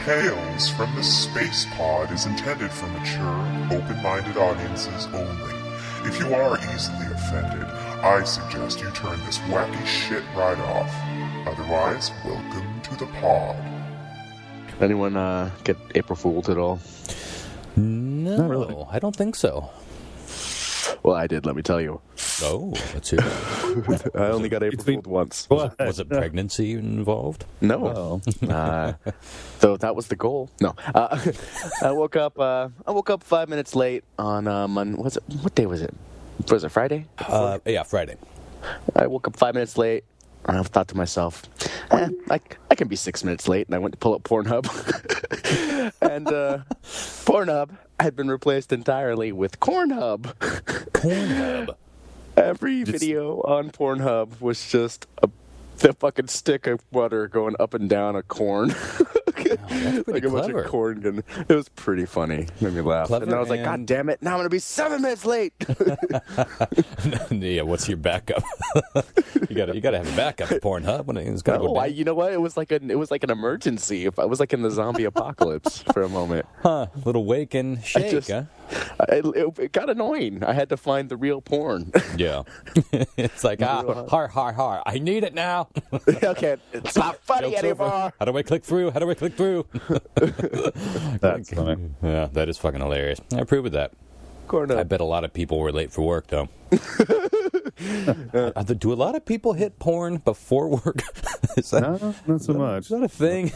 Tales from the Space Pod is intended for mature, open-minded audiences only. If you are easily offended, I suggest you turn this wacky shit right off. Otherwise, welcome to the pod. Anyone get April Fooled at all? No, Not really. I don't think so. Well, I did, let me tell you. Oh, let's hear it. I only got April Fooled once. Was it pregnancy involved? No. So that was the goal. No. I woke up 5 minutes late on Monday. What day was it? Was it Friday? Yeah, Friday. I woke up 5 minutes late. And I thought to myself, I can be 6 minutes late. And I went to pull up Pornhub. And Pornhub had been replaced entirely with Cornhub. Pornhub. Every video on Pornhub was just the fucking stick of butter going up and down a corn. That's pretty like a clever. bunch of corn gun. It was pretty funny. Made me laugh. Clever, and I was like, God damn it, now I'm going to be 7 minutes late. Yeah, what's your backup? you gotta have a backup to Pornhub when it's gotta go down. You know what? It was like an emergency. If I was like in the zombie apocalypse for a moment. Huh, little wake and shake, huh? It got annoying. I had to find the real porn. Yeah. It's like, har, I need it now. Okay, it's not funny Joke's anymore. over. How do I click through? That's funny. Yeah, that is fucking hilarious. I approve of that. Cornhub. I bet a lot of people were late for work, though. Do a lot of people hit porn before work? No, not so much. Is that a thing?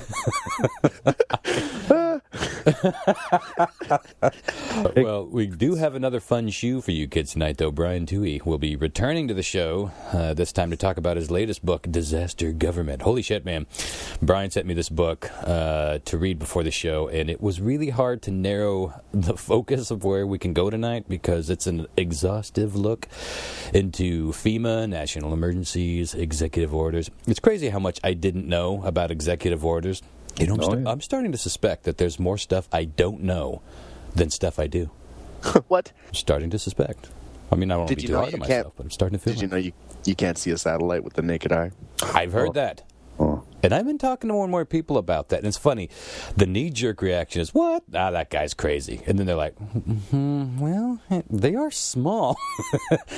Well, we do have another fun shoe for you kids tonight, though. Brian Tuohy will be returning to the show, this time to talk about his latest book, Disaster Government. Holy shit, man. Brian sent me this book to read before the show, and it was really hard to narrow the focus of where we can go tonight because it's an exhaustive look into FEMA, national emergencies, executive orders. It's crazy how much I didn't know about executive orders. You know, I'm starting to suspect that there's more stuff I don't know than stuff I do. What? I'm starting to suspect. I mean, I don't want to be too hard on myself, but I'm starting to feel Did you know you can't see a satellite with the naked eye? I've heard that. Oh. And I've been talking to more and more people about that. And it's funny. The knee-jerk reaction is, what? Ah, that guy's crazy. And then they're like, well, they are small.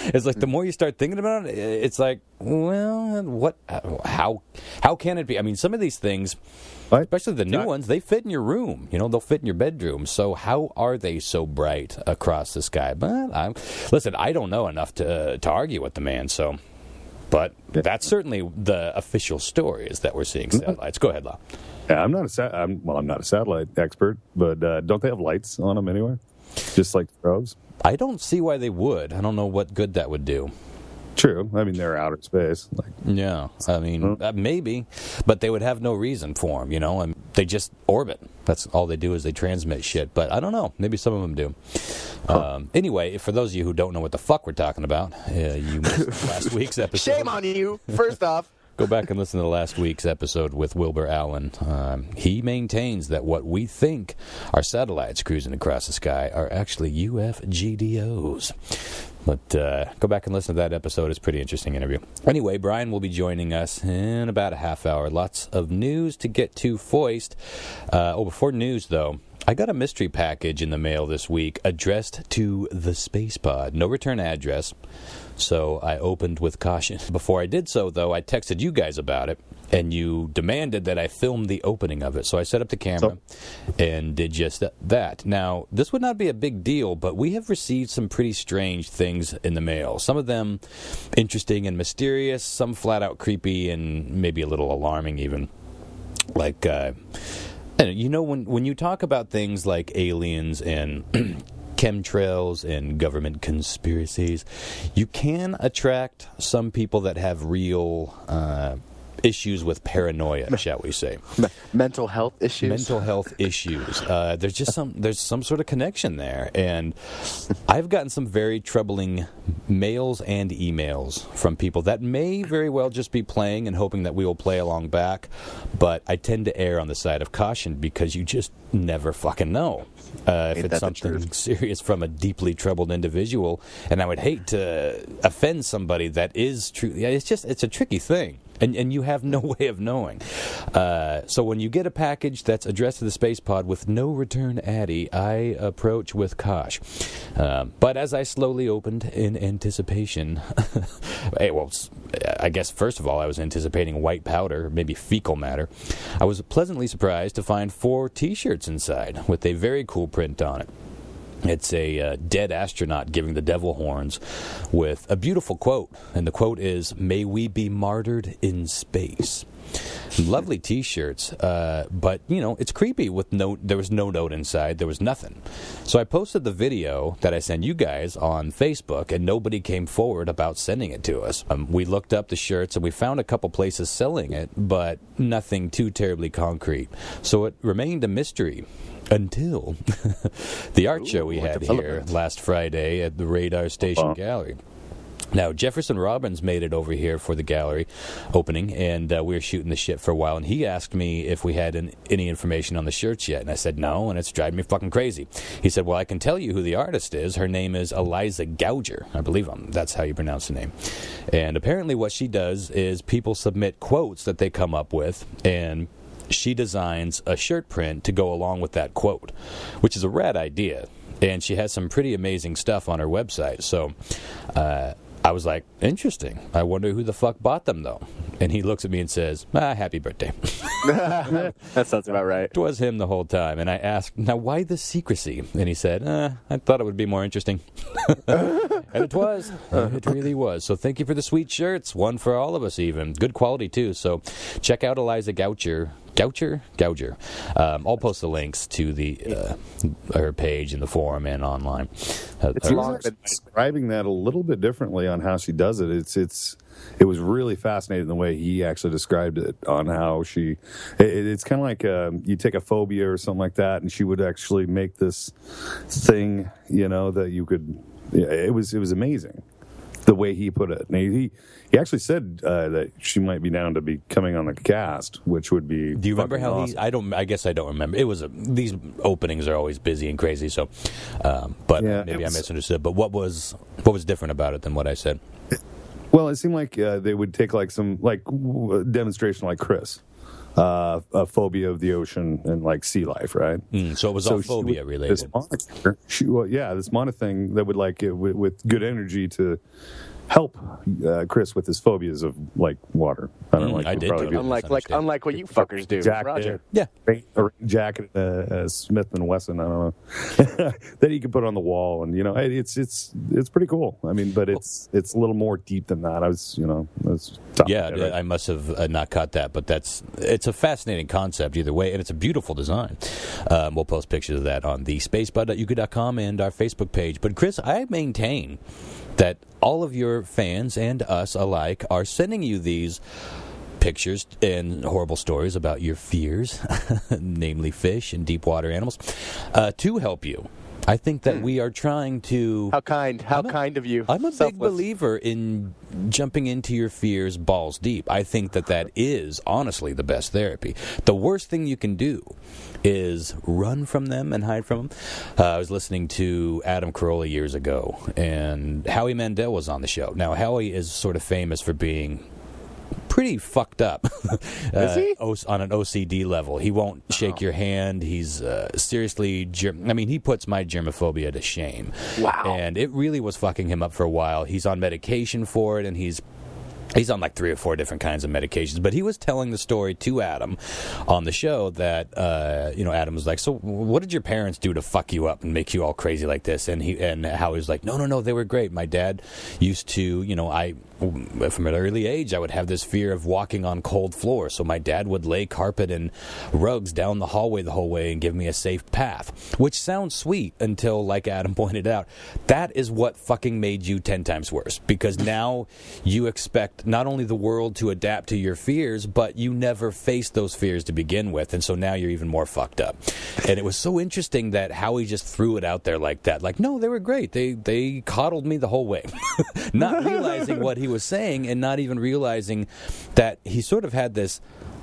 It's like the more you start thinking about it, it's like, well, what? How can it be? I mean, some of these things, especially the new ones, they fit in your room. You know, they'll fit in your bedroom. So how are they so bright across the sky? But listen, I don't know enough to argue with the man, so... But that's certainly the official story is that we're seeing satellites. Go ahead, Lau. Yeah, I'm not a satellite expert, but don't they have lights on them anyway? Just like probes? I don't see why they would. I don't know what good that would do. True. I mean, they're outer space. Yeah, I mean, maybe, but they would have no reason for them, you know, and they just orbit. That's all they do is they transmit shit, but I don't know. Maybe some of them do. Anyway, for those of you who don't know what the fuck we're talking about, you missed last week's episode. Shame on you, first off. Go back and listen to last week's episode with Wilbur Allen. He maintains that what we think are satellites cruising across the sky are actually UFGDOs. But go back and listen to that episode. It's a pretty interesting interview. Anyway, Brian will be joining us in about a half hour. Lots of news to get to foist. Before news, though, I got a mystery package in the mail this week addressed to the Space Pod. No return address, so I opened with caution. Before I did so, though, I texted you guys about it, and you demanded that I film the opening of it. So I set up the camera and did just that. Now, this would not be a big deal, but we have received some pretty strange things in the mail. Some of them interesting and mysterious, some flat out creepy and maybe a little alarming even. Like, you know, when you talk about things like aliens and chemtrails and government conspiracies, you can attract some people that have real issues with paranoia, shall we say. Mental health issues? Mental health issues. There's some sort of connection there. And I've gotten some very troubling mails and emails from people that may very well just be playing and hoping that we will play along back. But I tend to err on the side of caution because you just never fucking know. If it's something serious from a deeply troubled individual, and I would hate to offend somebody that is true. Yeah, it's a tricky thing. And you have no way of knowing. So when you get a package that's addressed to the space pod with no return addy, I approach with caution. But as I slowly opened in anticipation, I guess first of all I was anticipating white powder, maybe fecal matter. I was pleasantly surprised to find 4 T-shirts inside with a very cool print on it. It's a dead astronaut giving the devil horns with a beautiful quote. And the quote is, "May we be martyred in space." Lovely T-shirts, but, it's creepy with there was no note inside. There was nothing. So I posted the video that I sent you guys on Facebook, and nobody came forward about sending it to us. We looked up the shirts, and we found a couple places selling it, but nothing too terribly concrete. So it remained a mystery. Until the art show we had here last Friday at the Radar Station Gallery. Now, Jefferson Robbins made it over here for the gallery opening, and we were shooting the shit for a while, and he asked me if we had any information on the shirts yet, and I said no, and it's driving me fucking crazy. He said, well, I can tell you who the artist is. Her name is Eliza Gouger. I believe that's how you pronounce the name. And apparently what she does is people submit quotes that they come up with, and she designs a shirt print to go along with that quote, which is a rad idea. And she has some pretty amazing stuff on her website. So I was like, interesting. I wonder who the fuck bought them, though. And he looks at me and says, happy birthday. That sounds about right. It was him the whole time. And I asked, now, why the secrecy? And he said, I thought it would be more interesting. And it was. It really was. So thank you for the sweet shirts. One for all of us, even. Good quality, too. So check out Eliza Gouger. Gouger. I'll post the links to her page in the forum and online. It's long describing that a little bit differently on how she does it. It was really fascinating the way he actually described it on how it's kind of like you take a phobia or something like that, and she would actually make this thing, that you could. It was amazing the way he put it. And he actually said that she might be down to be coming on the cast, which would be. Do you remember how awesome. I guess I don't remember. It was these openings are always busy and crazy. So, but maybe I misunderstood. But what was different about it than what I said? Well, it seemed like they would take some demonstration like Chris. A phobia of the ocean and sea life, right? So it was all phobia related. This monitor thing that would with good energy to help Chris with his phobias of water. I don't I did too. Unlike what you fuckers do, Roger. Yeah, a jacket, a Smith and Wesson. I don't know that you can put on the wall, and it's pretty cool. I mean, but it's a little more deep than that. I was tough. Yeah, right? I must have not caught that, but it's a fascinating concept either way, and it's a beautiful design. We'll post pictures of that on the spacebud.yuka.com and our Facebook page. But Chris, I maintain that all of your fans and us alike are sending you these pictures and horrible stories about your fears, namely fish and deep water animals, to help you. I think that we are trying to... How kind of you. I'm a big believer in jumping into your fears balls deep. I think that is, honestly, the best therapy. The worst thing you can do is run from them and hide from them. I was listening to Adam Carolla years ago, and Howie Mandel was on the show. Now, Howie is sort of famous for being pretty fucked up. Is he? On an OCD level. He won't shake your hand. He's seriously... he puts my germophobia to shame. Wow. And it really was fucking him up for a while. He's on medication for it, and he's on 3 or 4 different kinds of medications. But he was telling the story to Adam on the show that, Adam was like, so what did your parents do to fuck you up and make you all crazy like this? And Howie was like, no, they were great. My dad used to, from an early age, I would have this fear of walking on cold floors. So my dad would lay carpet and rugs down the hallway the whole way and give me a safe path, which sounds sweet until, like Adam pointed out, that is what fucking made you 10 times worse. Because now you expect not only the world to adapt to your fears, but you never faced those fears to begin with. And so now you're even more fucked up. And it was so interesting that Howie just threw it out there like that. Like, no, they were great. They coddled me the whole way. Not realizing what he was saying and not even realizing that he sort of had this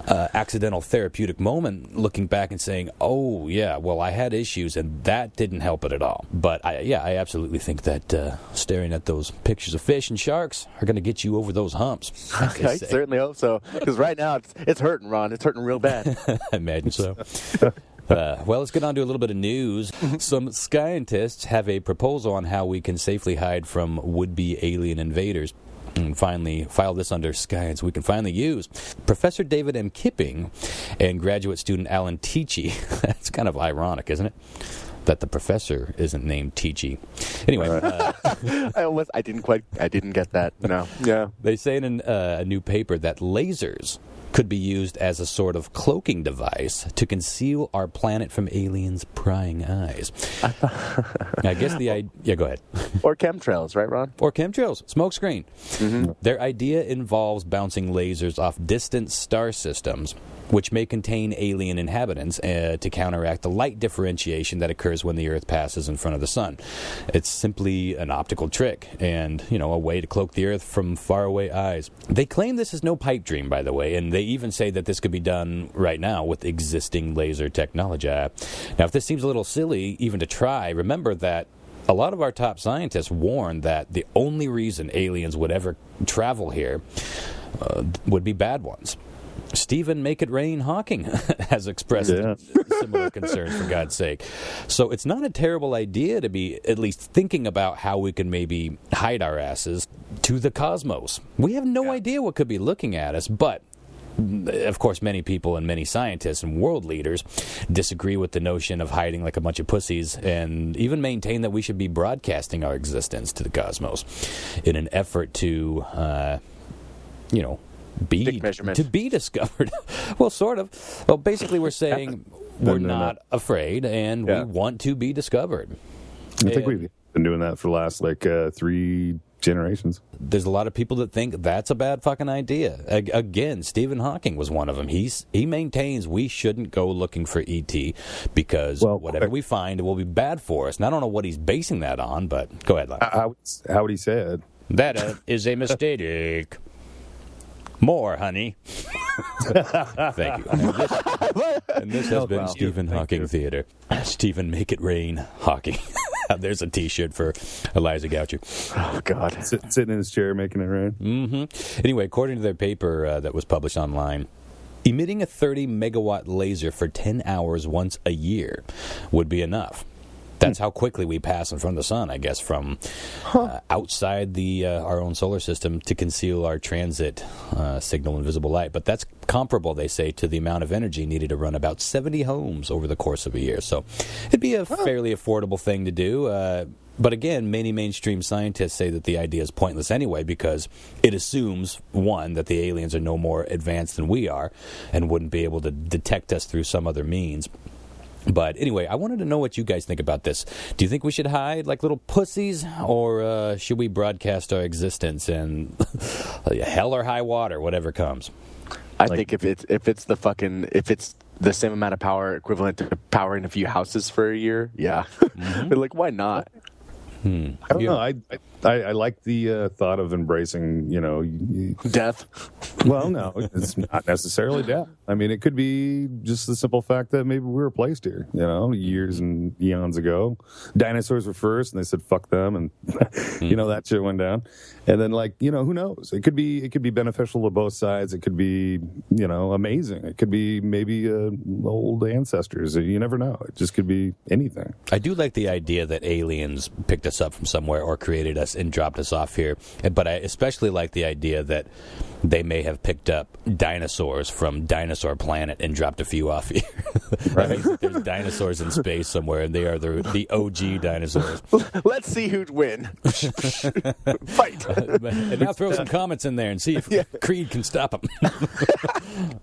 accidental therapeutic moment looking back and saying, oh, yeah, well, I had issues, and that didn't help it at all. But, I absolutely think that staring at those pictures of fish and sharks are going to get you over those humps. I certainly hope so. Because right now, it's hurting, Ron. It's hurting real bad. I imagine so. Well, let's get on to a little bit of news. Some scientists have a proposal on how we can safely hide from would-be alien invaders. And finally file this under science we can finally use. Professor David M. Kipping and graduate student Alan Tuohy. That's kind of ironic, isn't it? That the professor isn't named Tuohy. Anyway, I didn't get that. No. Yeah. They say in a new paper that lasers could be used as a sort of cloaking device to conceal our planet from aliens' prying eyes. I guess the idea... Yeah, go ahead. Or chemtrails, right, Ron? Or chemtrails, smokescreen. Mm-hmm. Their idea involves bouncing lasers off distant star systems, which may contain alien inhabitants to counteract the light differentiation that occurs when the Earth passes in front of the sun. It's simply an optical trick and, a way to cloak the Earth from faraway eyes. They claim this is no pipe dream, by the way, and they even say that this could be done right now with existing laser technology. Now, if this seems a little silly even to try, remember that a lot of our top scientists warn that the only reason aliens would ever travel here would be bad ones. Stephen Make It Rain Hawking has expressed similar concerns, for God's sake. So it's not a terrible idea to be at least thinking about how we can maybe hide our asses to the cosmos. We have no idea what could be looking at us, but of course, many people and many scientists and world leaders disagree with the notion of hiding like a bunch of pussies and even maintain that we should be broadcasting our existence to the cosmos in an effort to, be discovered. Well, sort of. Well, basically, we're saying we're not afraid and we want to be discovered. I think we've been doing that for the last 3 generations. There's a lot of people that think that's a bad fucking idea. Again, Stephen Hawking was one of them. He maintains we shouldn't go looking for ET because whatever we find will be bad for us. And I don't know what he's basing that on, but go ahead, Lon. How would he say it? That is a mistake. More, honey. Thank you. And this has been Stephen Hawking Theater. Stephen Make It Rain Hawking. There's a T-shirt for Eliza Goucher. Oh, God. Sitting in his chair making it rain. Mm-hmm. Anyway, according to their paper that was published online, emitting a 30-megawatt laser for 10 hours once a year would be enough. That's how quickly we pass in front of the sun, I guess, from outside our own solar system to conceal our transit signal and visible light. But that's comparable, they say, to the amount of energy needed to run about 70 homes over the course of a year. So it'd be a fairly affordable thing to do. But again, many mainstream scientists say that the idea is pointless anyway because it assumes, one, that the aliens are no more advanced than we are and wouldn't be able to detect us through some other means. But anyway, I wanted to know what you guys think about this. Do you think we should hide like little pussies, or should we broadcast our existence and hell or high water, whatever comes? I think if it's the same amount of power equivalent to powering a few houses for a year, mm-hmm. But why not? I don't know. I like the thought of embracing, death. Well, no, it's not necessarily death. I mean, it could be just the simple fact that maybe we were placed here, years and eons ago. Dinosaurs were first, and they said fuck them, and that shit went down. And then, who knows? It could be beneficial to both sides. It could be, amazing. It could be maybe old ancestors. You never know. It just could be anything. I do like the idea that aliens picked us up from somewhere or created us and dropped us off here. But I especially like the idea that they may have picked up dinosaurs from Dinosaur Planet and dropped a few off here. Right? There's dinosaurs in space somewhere, and they are the OG dinosaurs. Let's see who'd win. Fight. And now throw some comments in there and see if Creed can stop them.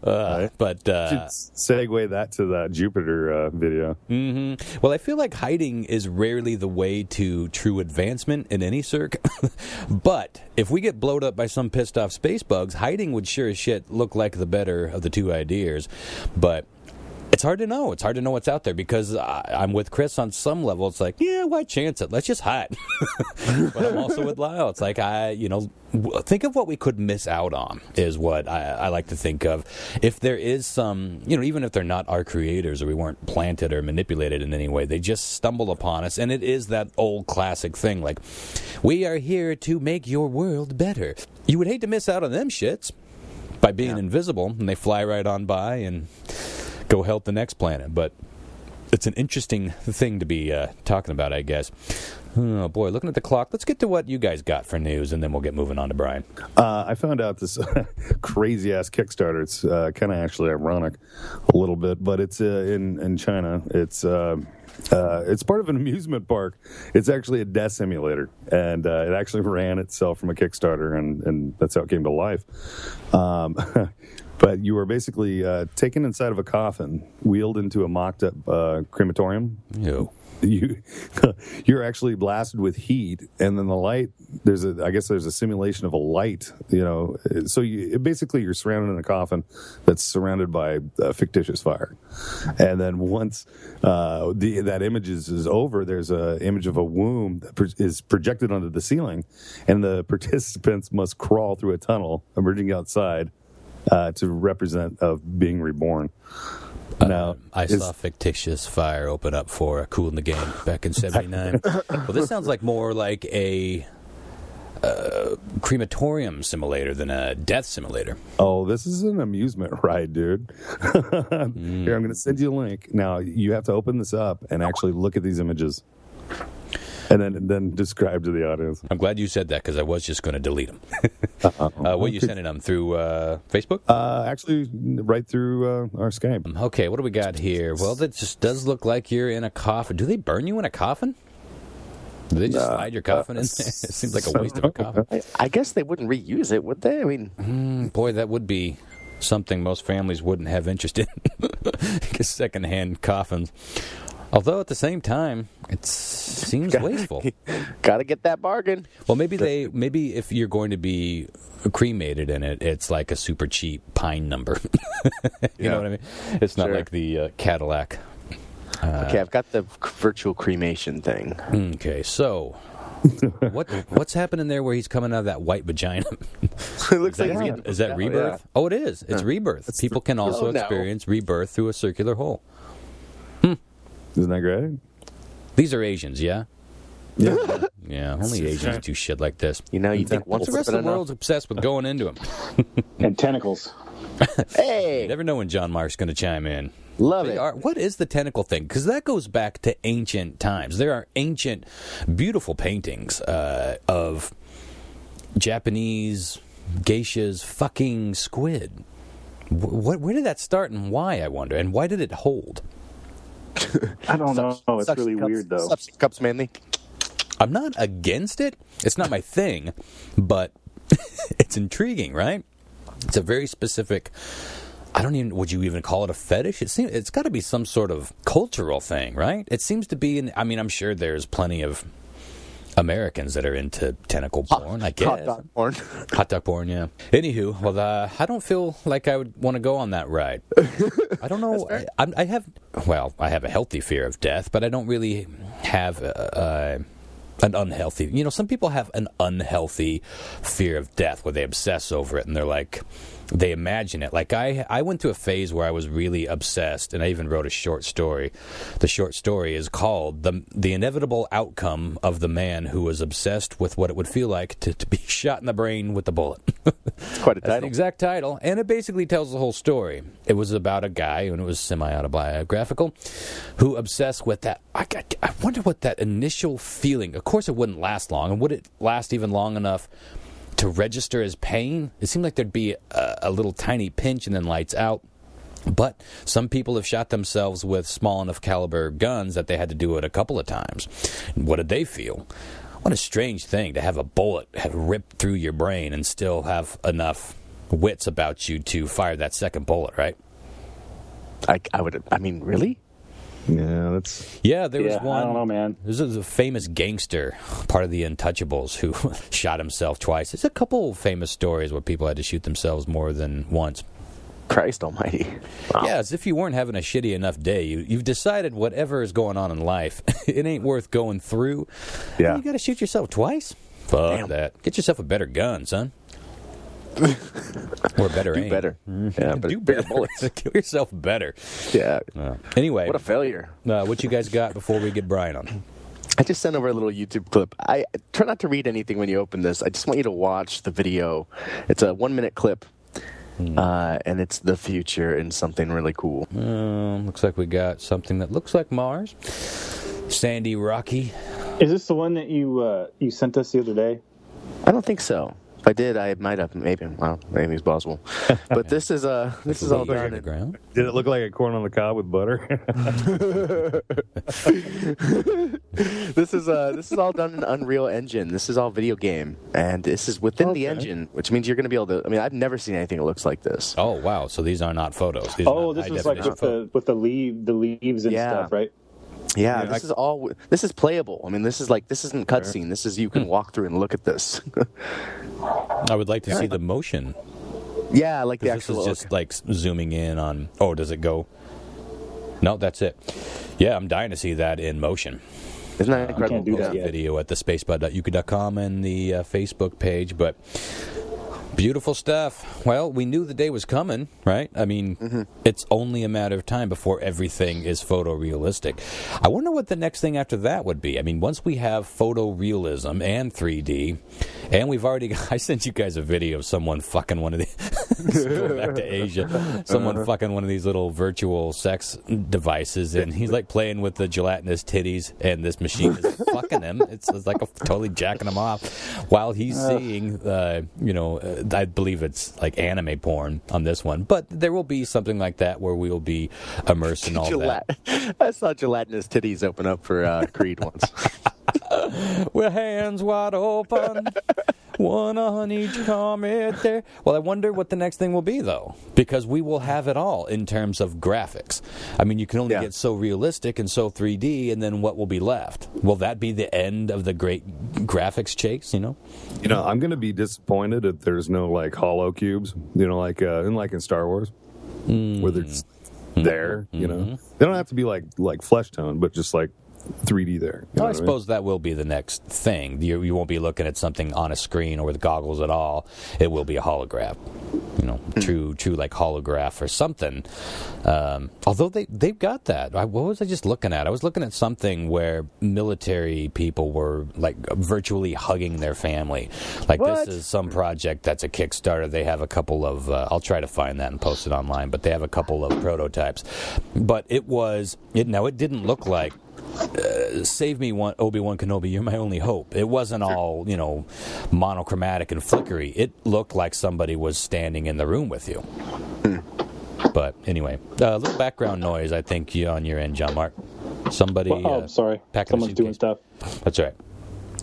But segue that to that Jupiter video. Mm-hmm. Well, I feel like hiding is rarely the way to true advancement in any circ. But if we get blowed up by some pissed off space bugs, hiding would sure as shit look like the better of the two ideas. But It's hard to know. It's hard to know what's out there because I'm with Chris on some level. It's like, yeah, why chance it? Let's just hide. But I'm also with Lyle. It's like, think of what we could miss out on is what I like to think of. If there is some, even if they're not our creators or we weren't planted or manipulated in any way, they just stumble upon us. And it is that old classic thing, like, we are here to make your world better. You would hate to miss out on them shits by being invisible, and they fly right on by and go help the next planet. But it's an interesting thing to be talking about, I guess. Oh, boy, looking at the clock, let's get to what you guys got for news, and then we'll get moving on to Brian. I found out this crazy-ass Kickstarter. It's kind of actually ironic a little bit, but it's in China. It's part of an amusement park. It's actually a death simulator, and it actually ran itself from a Kickstarter, and that's how it came to life. But you were basically taken inside of a coffin, wheeled into a mocked-up crematorium. Ew. You're actually blasted with heat, and then the light. There's a simulation of a light. So basically you're surrounded in a coffin that's surrounded by fictitious fire, and then once that image is over, there's an image of a womb that is projected onto the ceiling, and the participants must crawl through a tunnel, emerging outside to represent of being reborn. Now, I saw fictitious fire open up for Cool in the Game back in '79. Well, this sounds like more like a crematorium simulator than a death simulator. Oh, this is an amusement ride, dude. Here, I'm going to send you a link. Now, you have to open this up and actually look at these images. And then describe to the audience. I'm glad you said that because I was just going to delete them. What are you sending them through Facebook? Actually, right through our Skype. Okay, what do we got here? Well, that just does look like you're in a coffin. Do they burn you in a coffin? Do they just slide your coffin in there? It seems like a waste of a coffin. I guess they wouldn't reuse it, would they? I mean, boy, that would be something most families wouldn't have interest in. Secondhand coffins. Although at the same time, it seems wasteful. Got to get that bargain. Well, maybe if you're going to be cremated in it, it's like a super cheap pine number. You know what I mean? It's not like the Cadillac. Okay, I've got the virtual cremation thing. Okay, so what's happening there where he's coming out of that white vagina? It looks is that rebirth? Yeah. Oh, it is. It's rebirth. People can also experience rebirth through a circular hole. Isn't that great? These are Asians, yeah? Yeah. Yeah, only Asians do shit like this. You think once the rest of the world's obsessed with going into them. And tentacles. Hey! You never know when John Mark's going to chime in. Love it. What is the tentacle thing? Because that goes back to ancient times. There are ancient, beautiful paintings of Japanese geishas fucking squid. Where did that start and why, I wonder? And why did it hold? I don't know. It's really weird, though. Suction cups, mainly. I'm not against it. It's not my thing, but it's intriguing, right? It's a very specific. Would you even call it a fetish? It's got to be some sort of cultural thing, right? It seems to be. I'm sure there's plenty of Americans that are into tentacle porn, I guess. Hot dog porn. Hot dog porn, yeah. Anywho, well, I don't feel like I would want to go on that ride. I don't know. I have a healthy fear of death, but I don't really have an unhealthy. Some people have an unhealthy fear of death where they obsess over it and they're like, they imagine it. Like I went through a phase where I was really obsessed, and I even wrote a short story. The short story is called The Inevitable Outcome of the Man Who Was Obsessed with What It Would Feel Like to be Shot in the Brain with a Bullet. It's quite a title. That's the exact title, and it basically tells the whole story. It was about a guy, and it was semi-autobiographical, who obsessed with that. I wonder what that initial feeling, of course it wouldn't last long, and would it last even long enough to register as pain? It seemed like there'd be a little tiny pinch and then lights out. But some people have shot themselves with small enough caliber guns that they had to do it a couple of times. What did they feel? What a strange thing to have a bullet have ripped through your brain and still have enough wits about you to fire that second bullet, right? Really? Yeah, there was one. I don't know, man. This is a famous gangster, part of the Untouchables, who shot himself twice. There's a couple famous stories where people had to shoot themselves more than once. Christ almighty. Wow. Yeah, as if you weren't having a shitty enough day. You've decided whatever is going on in life, it ain't worth going through. Yeah. You got to shoot yourself twice? Fuck that. Get yourself a better gun, son. Or better aim. Do better. Yeah, but do better bullets. Kill yourself better. Yeah. Anyway. What a failure. What you guys got before we get Brian on? I just sent over a little YouTube clip. I try not to read anything when you open this. I just want you to watch the video. It's a 1-minute clip. And it's the future and something really cool. Looks like we got something that looks like Mars. Sandy, rocky. Is this the one that you sent us the other day? I don't think so. If I did, I might have. Maybe. Well, maybe it's possible. But this is all done. The ground. Did it look like a corn on the cob with butter? This is all done in Unreal Engine. This is all video game, and this is within the engine, which means you're going to be able to. I mean, I've never seen anything that looks like this. Oh wow! So these are not photos. These are not this was like with the leaves and stuff, right? Yeah, this is playable. I mean, this isn't cutscene. This is you can walk through and look at this. I would like to see the motion. Yeah, like the this actual. This is just like zooming in on. Oh, does it go? No, that's it. Yeah, I'm dying to see that in motion. Isn't that incredible? Can't do that yet. Video at the spacebud.yuka.com and the Facebook page, but beautiful stuff. Well, we knew the day was coming, right? I mean, It's only a matter of time before everything is photorealistic. I wonder what the next thing after that would be. I mean, once we have photorealism and 3D, and we've already... I sent you guys a video of someone fucking one of these... going back to Asia. Someone fucking one of these little virtual sex devices, and he's like playing with the gelatinous titties, and this machine is fucking him. It's like totally jacking him off while he's seeing, I believe it's like anime porn on this one, but there will be something like that where we will be immersed in all that. I saw gelatinous titties open up for Creed once. With hands wide open, one on each comet there. Well, I wonder what the next thing will be, though, because we will have it all in terms of graphics. I mean, you can only get so realistic and so 3D, and then what will be left? Will that be the end of the great graphics chase, I'm going to be disappointed if there's no, like, hollow cubes, like in Star Wars, where it's there, They don't have to be, like flesh tone, but just, like, 3D there. Well, I suppose that will be the next thing. You won't be looking at something on a screen or with goggles at all. It will be a holograph, true like holograph or something. Although they've got that. What was I just looking at? I was looking at something where military people were like virtually hugging their family. Like This is some project that's a Kickstarter. They have a couple of. I'll try to find that and post it online. But they have a couple of prototypes. But it didn't look like. Save me, Obi-Wan Kenobi, you're my only hope. It wasn't all, monochromatic and flickery. It looked like somebody was standing in the room with you. But anyway, a little background noise, I think, on your end, John Mark. Somebody... sorry. Someone's doing stuff. That's all right.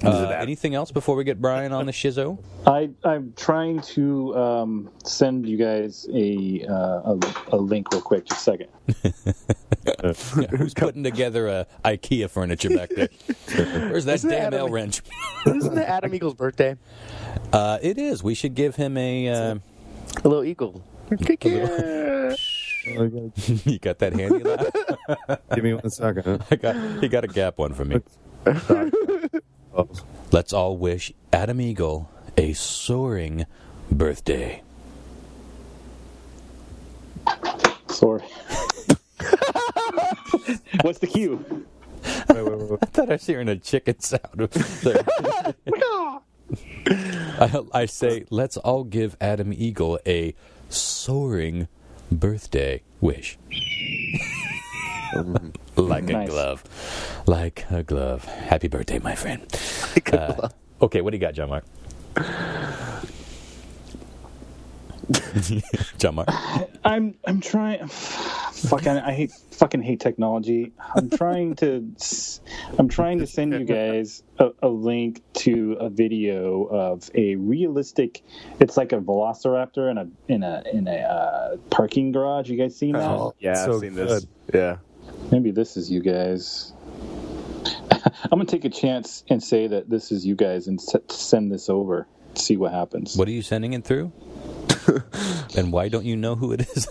Anything else before we get Brian on the shizzo? I'm trying to send you guys a link real quick. Just a second. Who's putting together IKEA furniture back there? Where's that damn L wrench? Isn't it Adam Eagle's birthday? It is. We should give him a little eagle. You got that handy laugh? Give me 1 second. He got a Gap one for me. Let's all wish Adam Eagle a soaring birthday. Sorry. What's the cue? Wait. I thought I was hearing a chicken sound. I say, let's all give Adam Eagle a soaring birthday wish. Like a glove. Like a glove. Happy birthday, my friend. Okay, what do you got, John Mark? John Mark? I'm trying. I fucking hate technology. I'm trying to send you guys a link to a video of a realistic. It's like a velociraptor in a parking garage. You guys seen that? Oh, yeah, I've seen this. Yeah. Maybe this is you guys. I'm gonna take a chance and say that this is you guys and send this over. See what happens. What are you sending it through? And why don't you know who it is?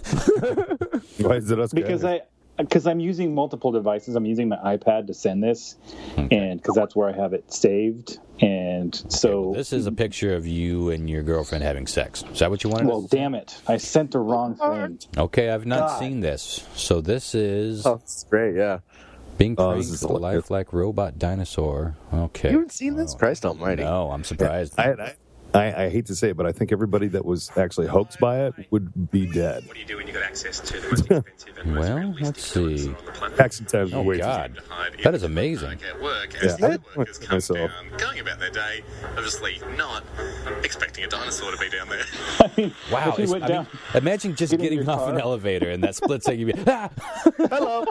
Why is it us? Because I'm using multiple devices. I'm using my iPad to send this, and because that's where I have it saved. And so Well, this is a picture of you and your girlfriend having sex. Is that what you wanted? well, damn it, I sent the wrong thing. Okay, I've not God. seen this. So this is Oh, it's great. Yeah. being Oh, trained this is with a hilarious. lifelike robot dinosaur. Okay. You haven't seen this? Christ almighty. No, I'm surprised. I hate to say it, but I think everybody that was actually hoaxed by it would be dead. What do you do when you got access to the most expensive and most Well, realistic let's see. dinosaur on the planet? Accident times Oh, way God. That is amazing. At work, Yeah, as the I- workers come myself. down, going about their day, obviously not expecting a dinosaur to be down there. Wow. If you went down, Imagine just get in getting your off an car. elevator and that split second you'd be, ah! Hello.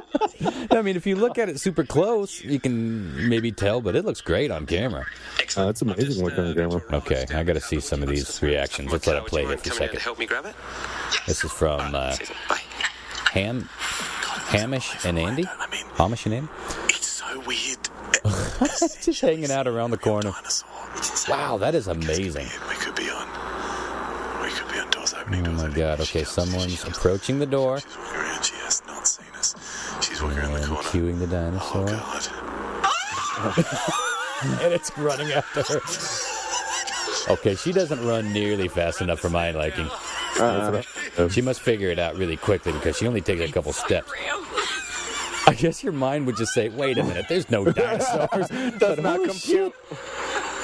I mean, if you look at it super close, you can maybe tell, but it looks great on camera. Excellent. It's amazing looking on camera. Okay, I got to see some of these reactions. Let's let it play here for a Coming down to second. help me grab it? This is from Bye. Hamish and Andy. I mean, Hamish and Andy. it's so weird. Just hanging out around the corner. Dinosaur. It's insane. Wow, that is amazing. We could be on doors opening. Oh doors my opening. God. Okay, someone's approaching the door She's walking around. She has not seen us. She's walking around the and corner. cueing the Oh dinosaur. God. And it's running after her. Okay, she doesn't run nearly fast enough for my liking. She must figure it out really quickly because she only takes a couple steps. I guess your mind would just say, wait a minute, there's no dinosaurs. Does not compute.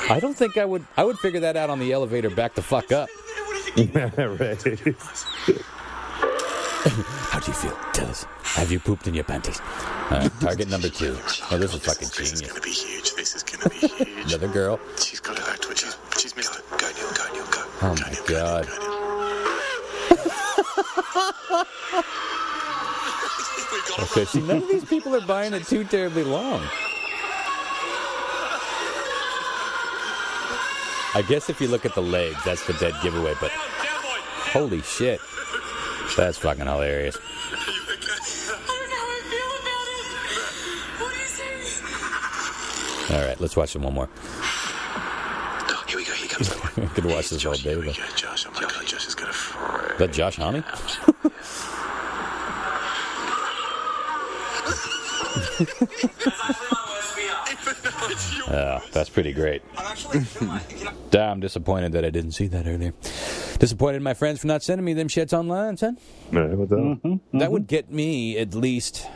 I don't think I would figure that out on the elevator back the fuck up. Right. How do you feel? Tell us. Have you pooped in your panties? Target number 2. Oh, this is fucking This is genius. going to be huge. This is going to be huge. Another girl. She's got it back to it. She's missed it. Go, Neil. Go, Neil. Go. Oh Go, my Neil, God. Go, Neil. We got it. Okay, see, none of these people are buying it too terribly long. I guess if you look at the legs, that's the dead giveaway, but holy shit. That's fucking hilarious. I don't know how I feel about it. What is it? All right, let's watch them one more. Oh, here we go. Here comes the one. I could watch this all day, Here we though. go, Josh. Oh my God, Josh is going to. Is that Josh Homme? That's pretty great. I'm disappointed that I didn't see that earlier. Disappointed in my friends for not sending me them shits online, son. Right, what the- That would get me at least...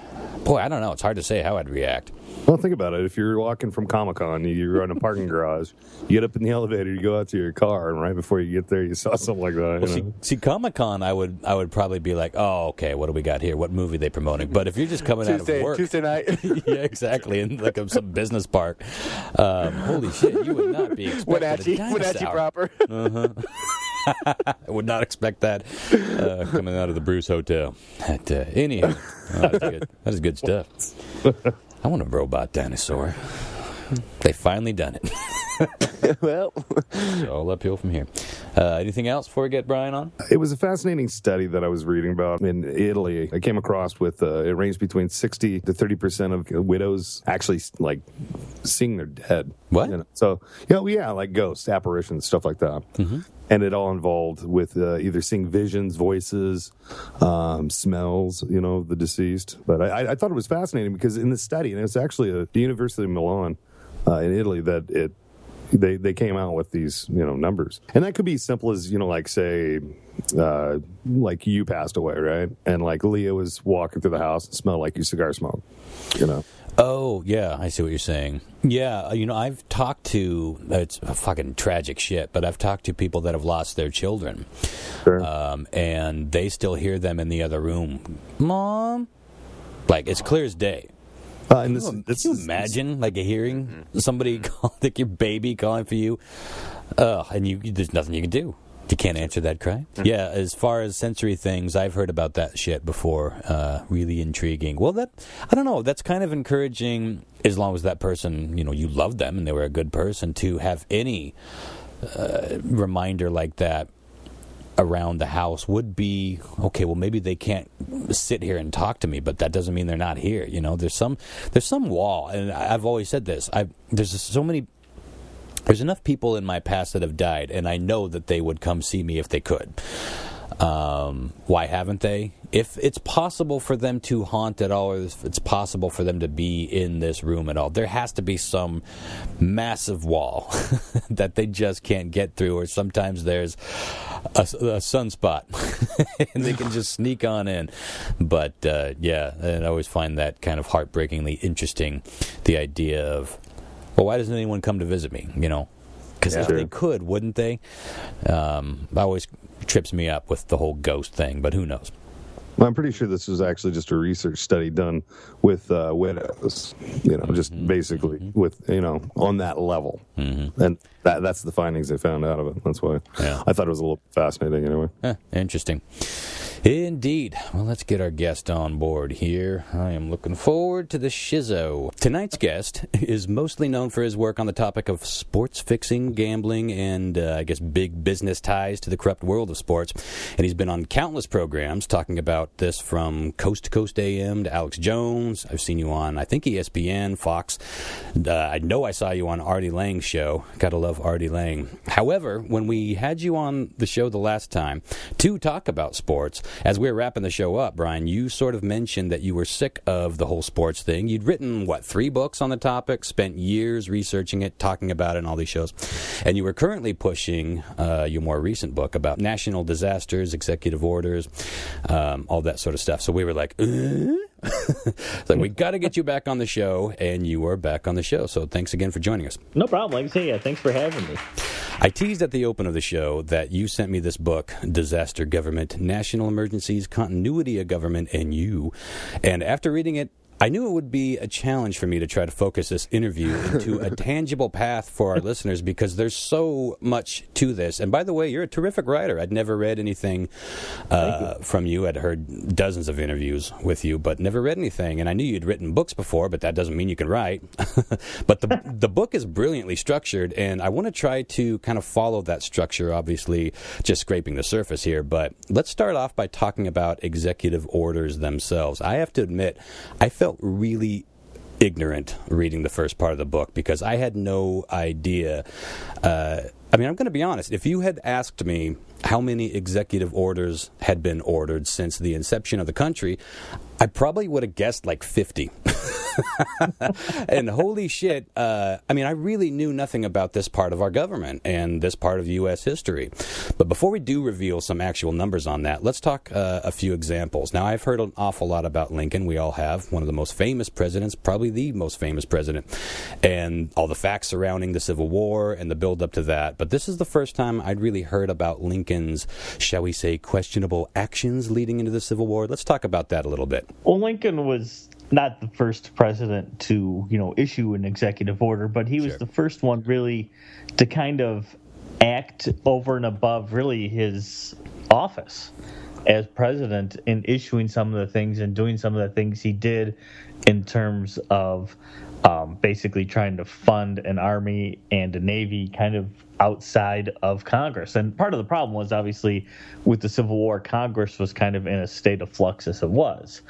Boy, I don't know. It's hard to say how I'd react. Well, think about it. If you're walking from Comic-Con, you're in a parking garage, you get up in the elevator, you go out to your car, and right before you get there, you saw something like that. Well, you know? see, Comic-Con, I would probably be like, oh, okay, what do we got here? What movie are they promoting? But if you're just coming out of work... Tuesday night. Yeah, exactly, in like some business park. Holy shit, you would not be expecting Wenatchee. a Wenatchee dinosaur. proper. I would not expect that coming out of the Bruce Hotel. Anyhow, that's good. That is good stuff. I want a robot dinosaur. They finally done it. Well, It's all uphill from here. Anything else before we get Brian on? It was a fascinating study that I was reading about in Italy. I came across with it ranged between 60 to 30% of widows actually like seeing their dead. What? You know? So yeah, like ghosts, apparitions, stuff like that. Mm-hmm. And it all involved with either seeing visions, voices, smells, the deceased. But I thought it was fascinating because in this study, and it's actually the University of Milan in Italy, that they came out with these numbers, and that could be simple as like say like you passed away, right, and like Leah was walking through the house and smelled like you cigar smoke, Oh, yeah, I see what you're saying. Yeah, I've talked to, it's fucking tragic shit, but I've talked to people that have lost their children. Sure. And they still hear them in the other room. Mom? Like, it's clear as day. And Can you imagine, like, hearing somebody call, like your baby calling for you, and there's nothing you can do. You can't answer that cry? Yeah, as far as sensory things, I've heard about that shit before. Really intriguing. Well, I don't know, that's kind of encouraging as long as that person, you loved them and they were a good person, to have any reminder like that around the house would be, okay, well, maybe they can't sit here and talk to me, but that doesn't mean they're not here. There's some wall, and I've always said this. There's so many There's enough people in my past that have died, and I know that they would come see me if they could. Why haven't they? If it's possible for them to haunt at all, or if it's possible for them to be in this room at all, there has to be some massive wall that they just can't get through, or sometimes there's a sunspot and they can just sneak on in. But yeah, and I always find that kind of heartbreakingly interesting, the idea of, well, why doesn't anyone come to visit me, you know? Because if they could, wouldn't they? Always trips me up with the whole ghost thing, but who knows? Well, I'm pretty sure this was actually just a research study done with widows, just basically with, on that level. Mm-hmm. And that's the findings they found out of it. That's why I thought it was a little fascinating anyway. Interesting. Indeed. Well, let's get our guest on board here. I am looking forward to the shizzo. Tonight's guest is mostly known for his work on the topic of sports fixing, gambling, and I guess big business ties to the corrupt world of sports. And he's been on countless programs talking about this, from Coast to Coast AM to Alex Jones. I've seen you on, I think, ESPN, Fox. I know I saw you on Artie Lang's show. Gotta love Artie Lang. However, when we had you on the show the last time to talk about sports, as we were wrapping the show up, Brian, you sort of mentioned that you were sick of the whole sports thing. You'd written, 3 books on the topic, spent years researching it, talking about it in all these shows. And you were currently pushing your more recent book about national disasters, executive orders, all that sort of stuff. So we were like, it's like, we got to get you back on the show, and you are back on the show. So thanks again for joining us. No problem. Like I say, thanks for having me. I teased at the open of the show that you sent me this book, Disaster Government, National Emergencies, Continuity of Government, and You. And after reading it, I knew it would be a challenge for me to try to focus this interview into a tangible path for our listeners, because there's so much to this. And by the way, you're a terrific writer. I'd never read anything from you. I'd heard dozens of interviews with you, but never read anything. And I knew you'd written books before, but that doesn't mean you can write. But the book is brilliantly structured, and I want to try to kind of follow that structure, obviously just scraping the surface here. But let's start off by talking about executive orders themselves. I have to admit, I felt really ignorant reading the first part of the book, because I had no idea. I'm going to be honest. If you had asked me how many executive orders had been ordered since the inception of the country, I probably would have guessed like 50. And holy shit, I really knew nothing about this part of our government and this part of U.S. history. But before we do reveal some actual numbers on that, let's talk a few examples. Now, I've heard an awful lot about Lincoln. We all have. One of the most famous presidents, probably the most famous president, and all the facts surrounding the Civil War and the build-up to that. But this is the first time I'd really heard about Lincoln's, shall we say, questionable actions leading into the Civil War. Let's talk about that a little bit. Well, Lincoln was not the first president to, issue an executive order, but he was the first one really to kind of act over and above really his office as president in issuing some of the things and doing some of the things he did in terms of basically trying to fund an army and a navy kind of outside of Congress. And part of the problem was, obviously, with the Civil War, Congress was kind of in a state of flux as it was.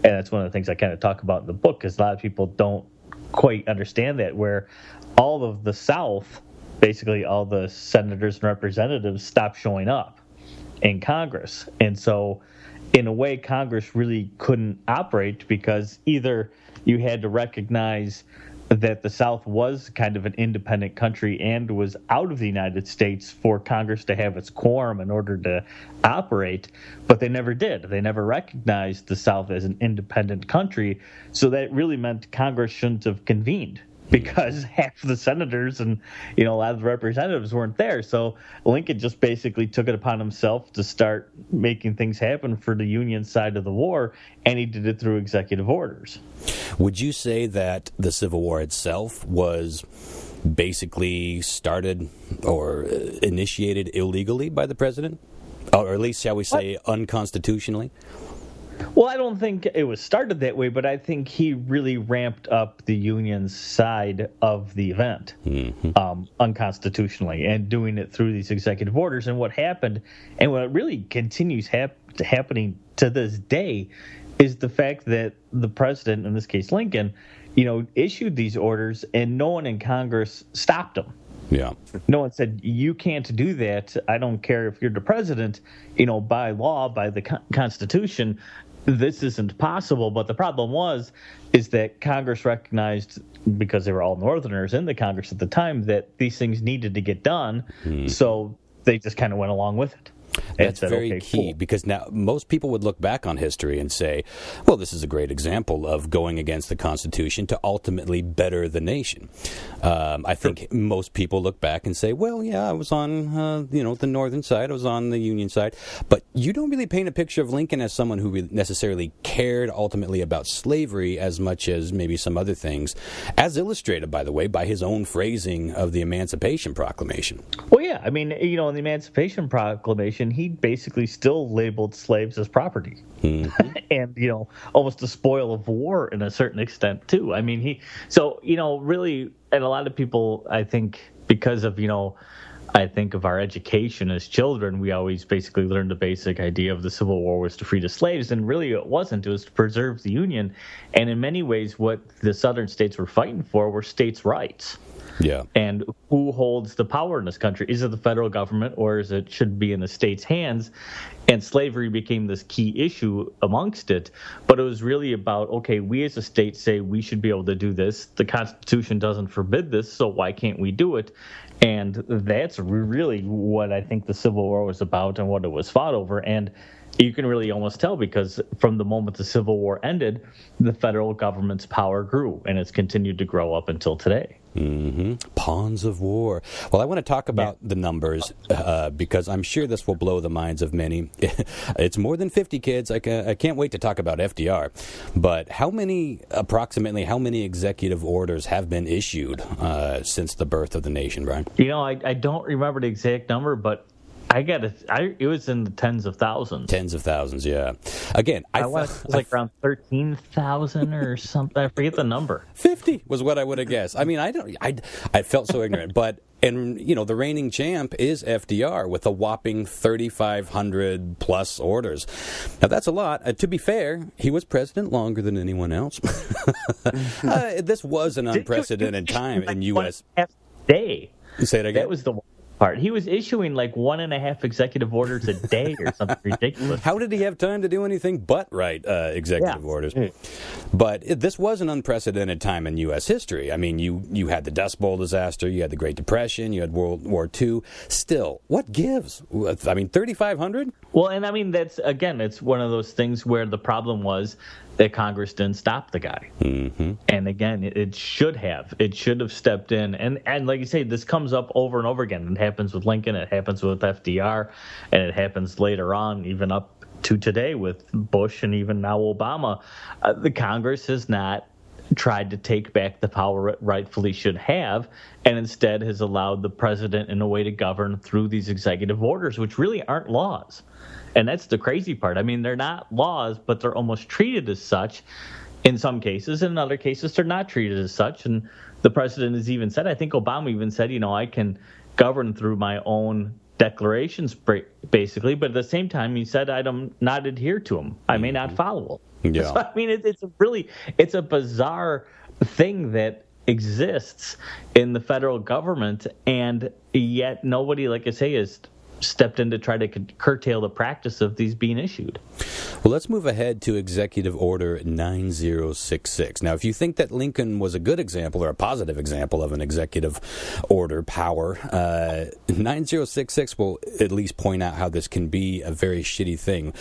And that's one of the things I kind of talk about in the book, because a lot of people don't quite understand that, where all of the South, basically all the senators and representatives, stopped showing up in Congress. And so, in a way, Congress really couldn't operate, because either you had to recognize that the South was kind of an independent country and was out of the United States for Congress to have its quorum in order to operate, but they never did. They never recognized the South as an independent country, so that really meant Congress shouldn't have convened, because half of the senators and a lot of the representatives weren't there. So Lincoln just basically took it upon himself to start making things happen for the Union side of the war, and he did it through executive orders. Would you say that the Civil War itself was basically started or initiated illegally by the president? Or at least, shall we say, unconstitutionally? Well, I don't think it was started that way, but I think he really ramped up the Union's side of the event unconstitutionally, and doing it through these executive orders. And what happened, and what really continues happening to this day, is the fact that the president, in this case Lincoln, issued these orders, and no one in Congress stopped them. Yeah. No one said, you can't do that. I don't care if you're the president, by law, by the Constitution, this isn't possible. But the problem is that Congress recognized, because they were all Northerners in the Congress at the time, that these things needed to get done. So they just kind of went along with it. That's very key, because now most people would look back on history and say, well, this is a great example of going against the Constitution to ultimately better the nation. I think most people look back and say, well, yeah, I was on the northern side, I was on the Union side, but you don't really paint a picture of Lincoln as someone who necessarily cared ultimately about slavery as much as maybe some other things, as illustrated, by the way, by his own phrasing of the Emancipation Proclamation. Well, yeah, I mean, in the Emancipation Proclamation, he basically still labeled slaves as property. And, almost the spoil of war in a certain extent, too. I mean, really, and a lot of people, I think, because of, I think of our education as children, we always basically learned the basic idea of the Civil War was to free the slaves, and really it wasn't. It was to preserve the Union. And in many ways, what the southern states were fighting for were states' rights. Yeah. And who holds the power in this country? Is it the federal government, or is it should be in the states' hands? And slavery became this key issue amongst it. But it was really about, okay, we as a state say we should be able to do this. The Constitution doesn't forbid this, so why can't we do it? And that's really what I think the Civil War was about and what it was fought over. And you can really almost tell, because from the moment the Civil War ended, the federal government's power grew, and it's continued to grow up until today. Pawns of war. Well, I want to talk about the numbers because I'm sure this will blow the minds of many. It's more than 50 kids. I can't wait to talk about FDR. But approximately how many executive orders have been issued since the birth of the nation, Brian? I don't remember the exact number, but it was in the tens of thousands. Tens of thousands, yeah. Again, it was like around 13,000 or something. I forget the number. 50 was what I would have guessed. I mean, I felt so ignorant, but the reigning champ is FDR with a whopping 3,500 plus orders. Now that's a lot. To be fair, he was president longer than anyone else. This was an unprecedented time in U.S. Day. Say it again. That was the part. He was issuing like 1.5 executive orders a day or something ridiculous. How did he have time to do anything but write executive orders? But this was an unprecedented time in U.S. history. I mean, you had the Dust Bowl disaster, you had the Great Depression, you had World War II. Still, what gives? I mean, 3,500? Well, and I mean, it's one of those things where the problem was that Congress didn't stop the guy. And again, it should have stepped in. And like you say, this comes up over and over again. It happens with Lincoln, it happens with FDR, and it happens later on, even up to today with Bush and even now Obama. The Congress has not tried to take back the power it rightfully should have, and instead has allowed the president in a way to govern through these executive orders, which really aren't laws. And that's the crazy part. I mean, they're not laws, but they're almost treated as such in some cases. In other cases, they're not treated as such. And the president has even said, I think Obama even said, I can govern through my own declarations, basically. But at the same time, he said, I'm not adhere to them. I may not follow them. Yeah. So, I mean, it's a bizarre thing that exists in the federal government, and yet nobody, like I say, is stepped in to try to curtail the practice of these being issued. Well, let's move ahead to Executive Order 9066. Now, if you think that Lincoln was a good example or a positive example of an executive order power, 9066 will at least point out how this can be a very shitty thing.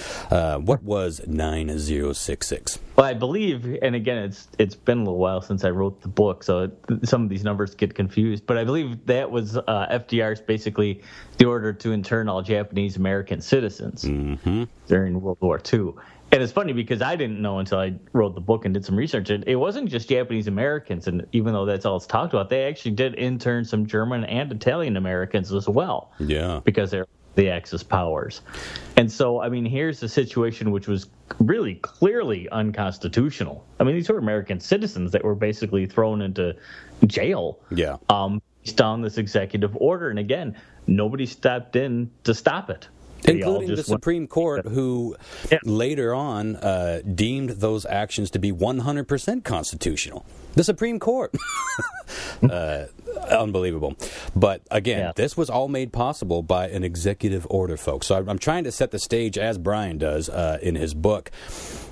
What was 9066? Well, I believe, and again, it's been a little while since I wrote the book, so some of these numbers get confused, but I believe that was FDR's basically the order to intern all Japanese American citizens during World War II. And it's funny because I didn't know until I wrote the book and did some research. It wasn't just Japanese Americans, and even though that's all it's talked about, they actually did intern some German and Italian Americans as well. Yeah. Because they're the Axis powers. And so, I mean, here's a situation which was really clearly unconstitutional. I mean, these were American citizens that were basically thrown into jail. Yeah. Based on this executive order. And again, nobody stepped in to stop it. Including the Supreme Court, who later on deemed those actions to be 100% constitutional. The Supreme Court. unbelievable. But again, this was all made possible by an executive order, folks. So I'm trying to set the stage, as Brian does in his book,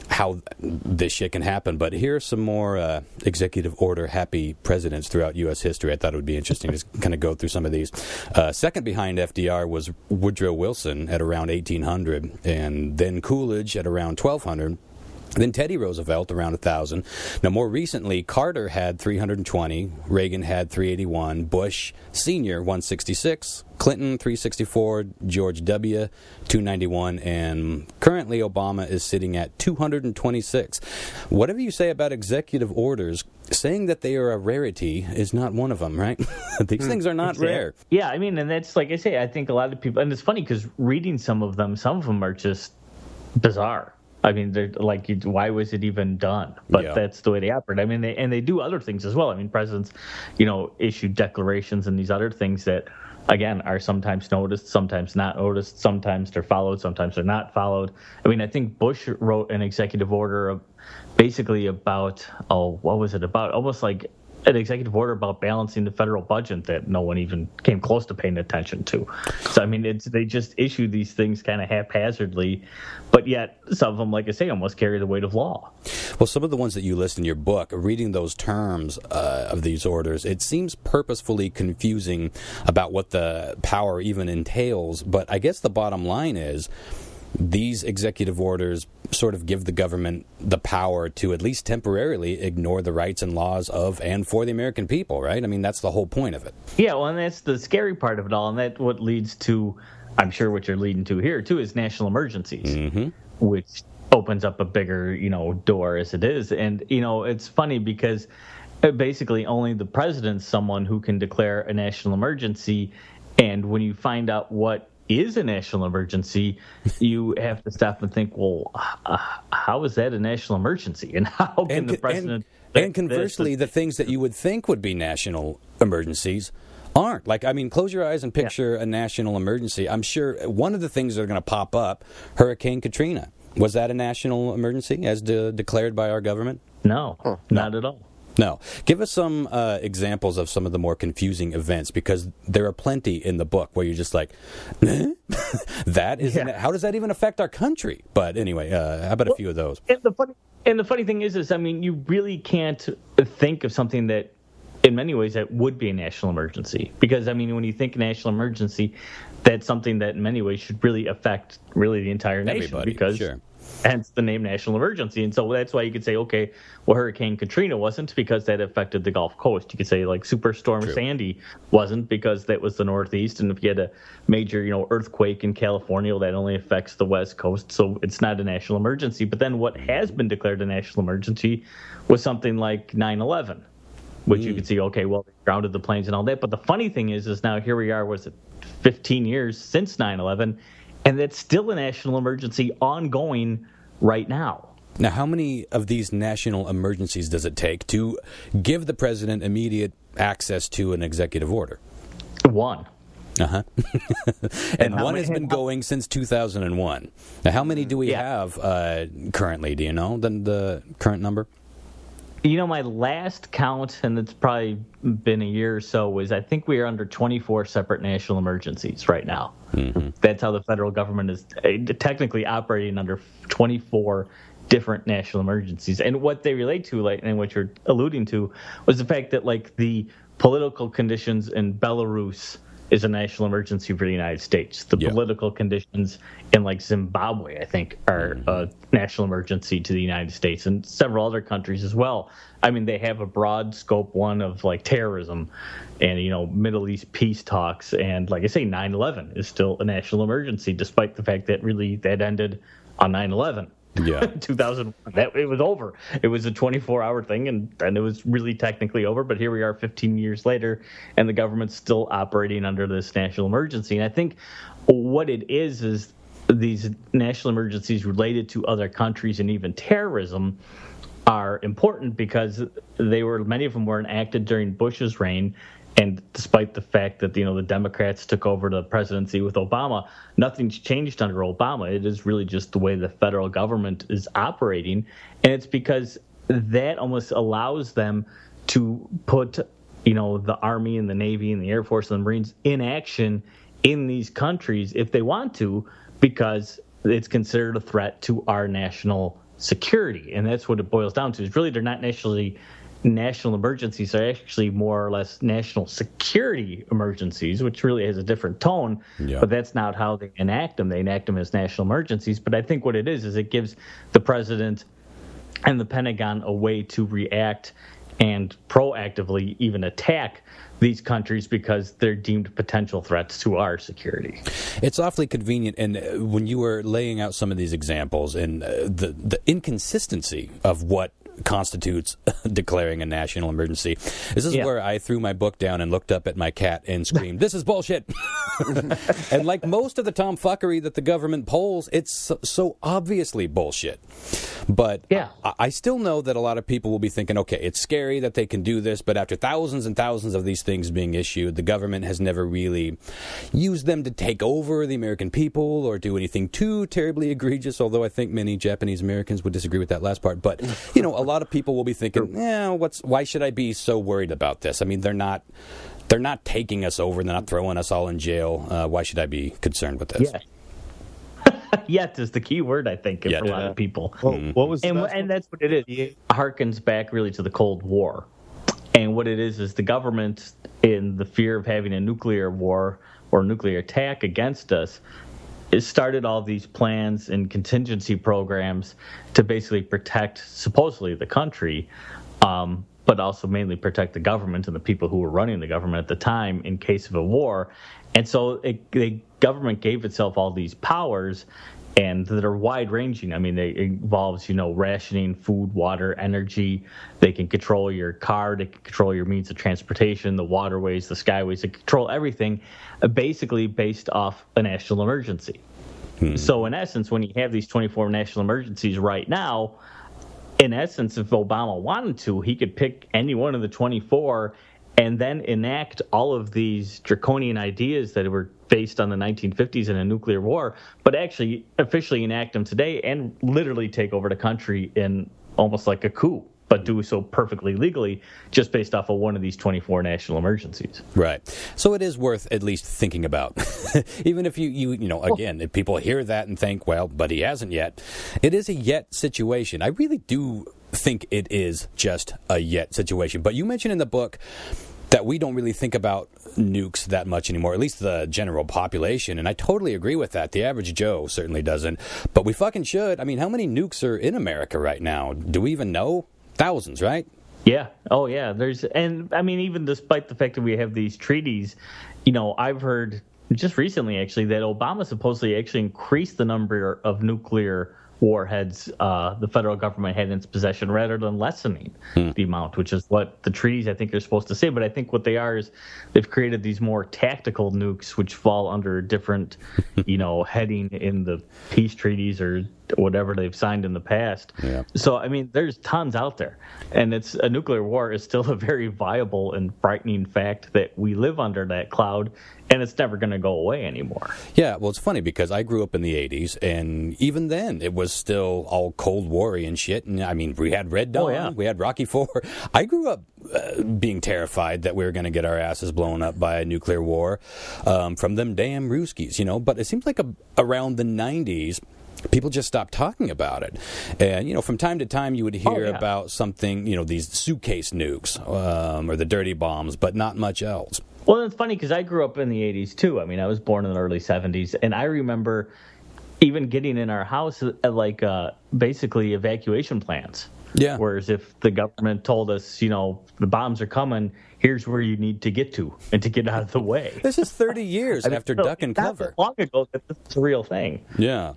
how this shit can happen. But here's some more executive order happy presidents throughout U.S. history. I thought it would be interesting to kind of go through some of these. Second behind FDR was Woodrow Wilson at around 1800, and then Coolidge at around 1200. Then Teddy Roosevelt around 1,000. Now, more recently, Carter had 320, Reagan had 381, Bush Sr. 166, Clinton 364, George W. 291, and currently Obama is sitting at 226. Whatever you say about executive orders, saying that they are a rarity is not one of them, right? These things are not rare. Yeah, I mean, and that's like I say, I think a lot of people, and it's funny because reading some of them are just bizarre. I mean, they're like, why was it even done? But that's the way they operate. I mean, they do other things as well. I mean, presidents, issue declarations and these other things that, again, are sometimes noticed, sometimes not noticed, sometimes they're followed, sometimes they're not followed. I mean, I think Bush wrote an executive order basically about, what was it about? Almost like an executive order about balancing the federal budget that no one even came close to paying attention to. So, I mean, they just issue these things kind of haphazardly, but yet some of them, like I say, almost carry the weight of law. Well, some of the ones that you list in your book, reading those terms of these orders, it seems purposefully confusing about what the power even entails, but I guess the bottom line is these executive orders sort of give the government the power to at least temporarily ignore the rights and laws of and for the American people, right? I mean, that's the whole point of it. Yeah, well, and that's the scary part of it all, and that's what leads to, I'm sure what you're leading to here, too, is national emergencies, which opens up a bigger, door as it is. And, it's funny because basically only the president's someone who can declare a national emergency, and when you find out what is a national emergency, you have to stop and think, well, how is that a national emergency? And how can the president... And conversely, the things that you would think would be national emergencies aren't. Like, I mean, close your eyes and picture a national emergency. I'm sure one of the things that are going to pop up, Hurricane Katrina. Was that a national emergency as declared by our government? No, not at all. No. Give us some examples of some of the more confusing events, because there are plenty in the book where you're just like, that isn't. How does that even affect our country? But anyway, how about a few of those? And the funny thing is, I mean, you really can't think of something that, in many ways, that would be a national emergency. Because, I mean, when you think national emergency, that's something that in many ways should really affect the entire nation. Everybody, because sure. Hence the name national emergency. And so that's why you could say, okay, well, Hurricane Katrina wasn't because that affected the Gulf Coast. You could say like Superstorm Sandy wasn't because that was the Northeast. And if you had a major, earthquake in California, that only affects the West Coast. So it's not a national emergency. But then what has been declared a national emergency was something like 9/11, which you could see, okay, well, they grounded the planes and all that. But the funny thing is now here we are, 15 years since 9/11, and that's still a national emergency ongoing right now. Now, how many of these national emergencies does it take to give the president immediate access to an executive order? One. Uh-huh. And one has been going since 2001. Now, how many do we have currently? Do you know the current number? My last count, and it's probably been a year or so, was I think we are under 24 separate national emergencies right now. Mm-hmm. That's how the federal government is technically operating under 24 different national emergencies. And what they relate to, and what you're alluding to, was the fact that, the political conditions in Belarus is a national emergency for the United States. The political conditions in Zimbabwe, I think, are a national emergency to the United States and several other countries as well. I mean, they have a broad scope one of terrorism and, Middle East peace talks. And like I say, 9/11 is still a national emergency, despite the fact that really that ended on 9/11. Yeah, 2001. It was over. It was a 24-hour thing, and it was really technically over. But here we are, 15 years later, and the government's still operating under this national emergency. And I think what it is these national emergencies related to other countries and even terrorism are important because many of them were enacted during Bush's reign. And despite the fact that, the Democrats took over the presidency with Obama, nothing's changed under Obama. It is really just the way the federal government is operating. And it's because that almost allows them to put the Army and the Navy and the Air Force and the Marines in action in these countries if they want to, because it's considered a threat to our national security. And that's what it boils down to. Is really they're not necessarily national emergencies, they're actually more or less national security emergencies, which really has a different tone. Yeah. But that's not how they enact them. They enact them as national emergencies. But I think what it is it gives the president and the Pentagon a way to react and proactively even attack these countries because they're deemed potential threats to our security. It's awfully convenient. And when you were laying out some of these examples and the inconsistency of what constitutes declaring a national emergency, this is where I threw my book down and looked up at my cat and screamed, "This is bullshit!" And like most of the tomfuckery that the government pulls, it's so obviously bullshit. But I still know that a lot of people will be thinking, okay, it's scary that they can do this, but after thousands and thousands of these things being issued, the government has never really used them to take over the American people or do anything too terribly egregious, although I think many Japanese Americans would disagree with that last part. But, a lot of people will be thinking, why should I be so worried about this? I mean, they're not taking us over. They're not throwing us all in jail. Why should I be concerned with this? Yet is the key word, I think, for a lot of people. Well, what was and that's what it is. It harkens back really to the Cold War. And what it is the government, in the fear of having a nuclear war or nuclear attack against us, it started all these plans and contingency programs to basically protect, supposedly, the country, but also mainly protect the government and the people who were running the government at the time in case of a war. And so the government gave itself all these powers, and that are wide-ranging. I mean, it involves, rationing food, water, energy. They can control your car. They can control your means of transportation, the waterways, the skyways. They control everything, basically based off a national emergency. So, in essence, when you have these 24 national emergencies right now, in essence, if Obama wanted to, he could pick any one of the 24 and then enact all of these draconian ideas that were based on the 1950s in a nuclear war, but actually officially enact them today and literally take over the country in almost like a coup, but do so perfectly legally just based off of one of these 24 national emergencies. Right. So it is worth at least thinking about. Even if you again, if people hear that and think, well, but he hasn't yet, it is a yet situation. I really do think it is just a yet situation. But you mentioned in the book that we don't really think about nukes that much anymore, at least the general population, and I totally agree with that. The average Joe certainly doesn't, but we fucking should. I mean, how many nukes are in America right now? Do we even know? Thousands, right? Yeah. Oh, yeah. Even despite the fact that we have these treaties, I've heard just recently, actually, that Obama supposedly actually increased the number of nuclear warheads the federal government had in its possession rather than lessening the amount, which is what the treaties I think are supposed to say. But I think what they are is they've created these more tactical nukes which fall under a different heading in the peace treaties or whatever they've signed in the past. Yeah. So there's tons out there, and a nuclear war is still a very viable and frightening fact that we live under that cloud, and it's never going to go away anymore. Yeah, well, it's funny because I grew up in the 80s, and even then it was still all Cold War-y and shit. And we had Red Dawn, we had Rocky IV. I grew up being terrified that we were going to get our asses blown up by a nuclear war from them damn Ruskies, But it seems like around the 90s, people just stopped talking about it. And, from time to time you would hear about something, these suitcase nukes or the dirty bombs, but not much else. Well, it's funny because I grew up in the 80s, too. I was born in the early 70s, and I remember even getting in our house, basically evacuation plans. Yeah. Whereas if the government told us, the bombs are coming, here's where you need to get to and to get out of the way. This is 30 years after duck and cover. Not long ago that this is a real thing. Yeah.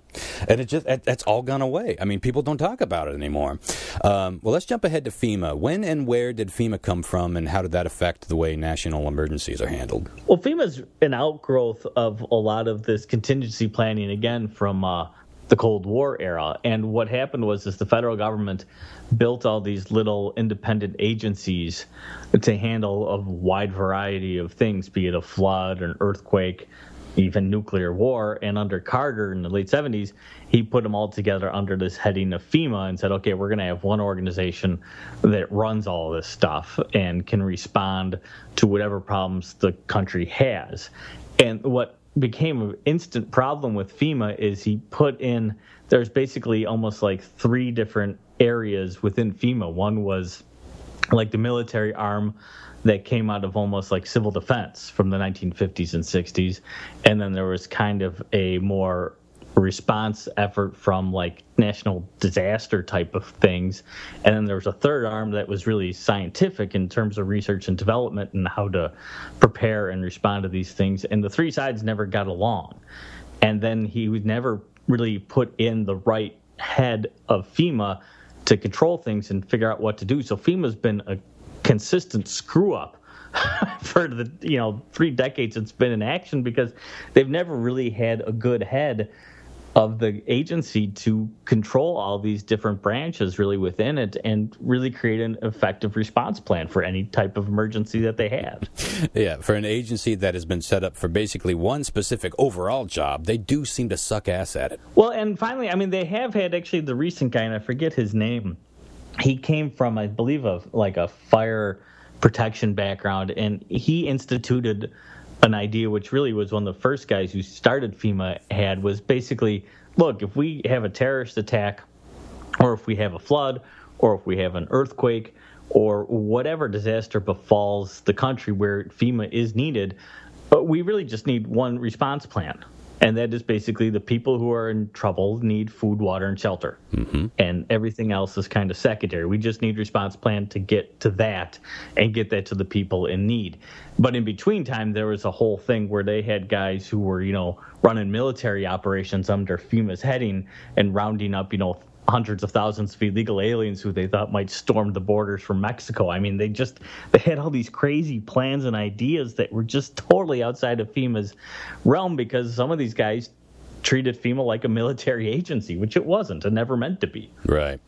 And that's all gone away. People don't talk about it anymore. Well, let's jump ahead to FEMA. When and where did FEMA come from, and how did that affect the way national emergencies are handled? Well, FEMA's an outgrowth of a lot of this contingency planning, again, from the Cold War era. And what happened was the federal government built all these little independent agencies to handle a wide variety of things, be it a flood, an earthquake, even nuclear war. And under Carter in the late 70s, he put them all together under this heading of FEMA and said, okay, we're going to have one organization that runs all this stuff and can respond to whatever problems the country has. And what became an instant problem with FEMA is he put in, there's basically almost like 3 different areas within FEMA. One was like the military arm that came out of almost like civil defense from the 1950s and 60s. And then there was kind of a more response effort from like national disaster type of things. And then there was a third arm that was really scientific in terms of research and development and how to prepare and respond to these things. And the 3 sides never got along. And then he would never really put in the right head of FEMA to control things and figure out what to do. So FEMA's been a consistent screw up for the 3 decades it's been in action because they've never really had a good head of the agency to control all these different branches really within it and really create an effective response plan for any type of emergency that they have. Yeah, for an agency that has been set up for basically one specific overall job, they do seem to suck ass at it. Well, and finally, I mean, they have had actually the recent guy, and I forget his name. He came from, I believe, a fire protection background, and he instituted an idea which really was one of the first guys who started FEMA had was basically, look, if we have a terrorist attack or if we have a flood or if we have an earthquake or whatever disaster befalls the country where FEMA is needed, we really just need one response plan. And that is basically the people who are in trouble need food, water, and shelter. Mm-hmm. And everything else is kind of secondary. We just need response plan to get to that and get that to the people in need. But in between time, there was a whole thing where they had guys who were, running military operations under FEMA's heading and rounding up, hundreds of thousands of illegal aliens who they thought might storm the borders from Mexico. I mean, they had all these crazy plans and ideas that were just totally outside of FEMA's realm because some of these guys treated FEMA like a military agency, which it wasn't and never meant to be. Right.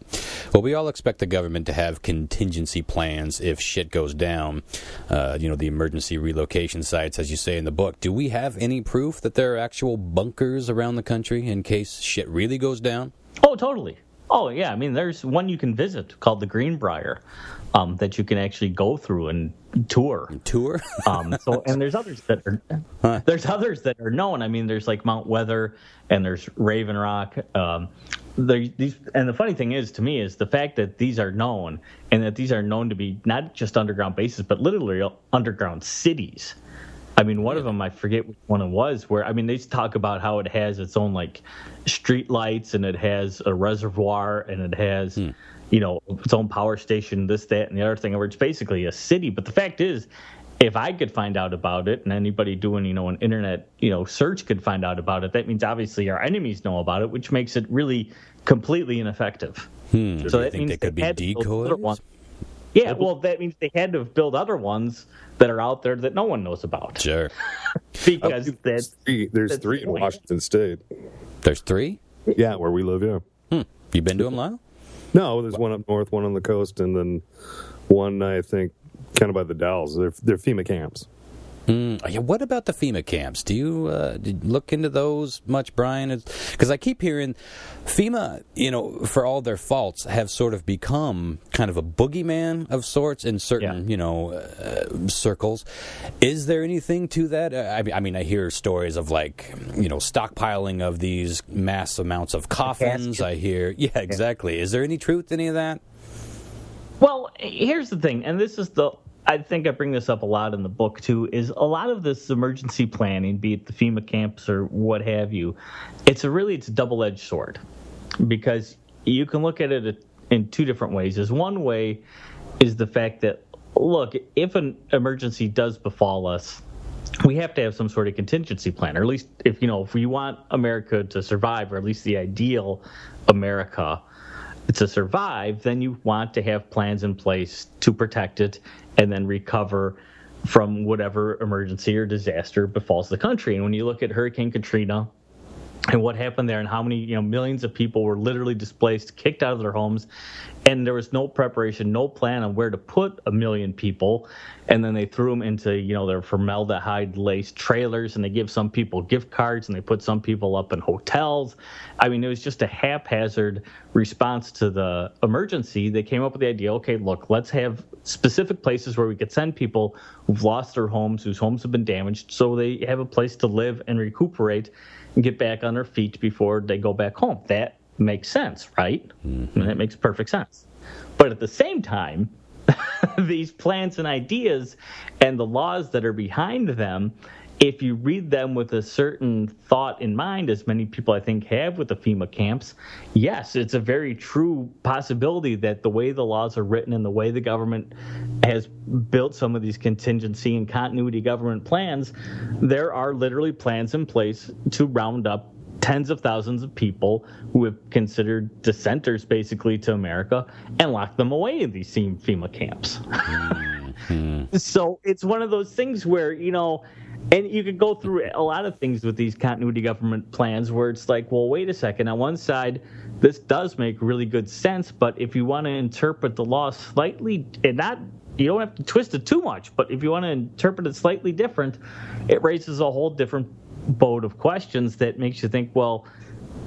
Well, we all expect the government to have contingency plans if shit goes down. The emergency relocation sites, as you say in the book. Do we have any proof that there are actual bunkers around the country in case shit really goes down? Oh, totally. Oh, yeah. I mean, there's one you can visit called the Greenbrier that you can actually go through and tour. And there's others that are known. I mean, there's like Mount Weather and there's Raven Rock. And the funny thing is, to me, is the fact that these are known and that these are known to be not just underground bases, but literally underground cities. I mean, one of them, I forget which one it was, where, I mean, they talk about how it has its own, like, street lights, and it has a reservoir, and it has, its own power station, this, that, and the other thing, where it's basically a city. But the fact is, if I could find out about it, and anybody doing, an internet, search could find out about it, that means obviously our enemies know about it, which makes it really completely ineffective. So that means they could be decoys? Yeah, well, that means they had to have built other ones that are out there that no one knows about. Sure. Because there's three in Washington State. There's 3? Yeah, where we live, yeah. You been to them, Lyle? No, there's one up north, one on the coast, and then one, I think, kind of by the Dalles. They're FEMA camps. Yeah, what about the FEMA camps? Do you look into those much, Brian? Because I keep hearing FEMA, for all their faults, have sort of become kind of a boogeyman of sorts in certain, circles. Is there anything to that? I mean, I hear stories of stockpiling of these mass amounts of coffins. I hear, exactly. Is there any truth to any of that? Well, here's the thing, and this is I think I bring this up a lot in the book, too, is a lot of this emergency planning, be it the FEMA camps or what have you, it's a double-edged sword because you can look at it in 2 different ways. One way is the fact that, look, if an emergency does befall us, we have to have some sort of contingency plan, or at least if we want America to survive, or at least the ideal America to survive, then you want to have plans in place to protect it and then recover from whatever emergency or disaster befalls the country. And when you look at Hurricane Katrina and what happened there and how many millions of people were literally displaced, kicked out of their homes, and there was no preparation, no plan on where to put 1 million people, and then they threw them into their formaldehyde-laced trailers, and they give some people gift cards, and they put some people up in hotels. I mean, it was just a haphazard response to the emergency. They came up with the idea, okay, look, let's have specific places where we could send people who've lost their homes, whose homes have been damaged, so they have a place to live and recuperate and get back on their feet before they go back home. That makes sense, right? Mm-hmm. And that makes perfect sense. But at the same time, these plans and ideas and the laws that are behind them, if you read them with a certain thought in mind, as many people I think have with the FEMA camps, yes, it's a very true possibility that the way the laws are written and the way the government has built some of these contingency and continuity government plans, there are literally plans in place to round up tens of thousands of people who have considered dissenters basically to America and lock them away in these FEMA camps. Mm-hmm. So it's one of those things where, and you could go through a lot of things with these continuity government plans where it's like, well, wait a second. On one side, this does make really good sense, but if you want to interpret the law slightly, and not, you don't have to twist it too much, but if you want to interpret it slightly different, it raises a whole different boat of questions that makes you think, well,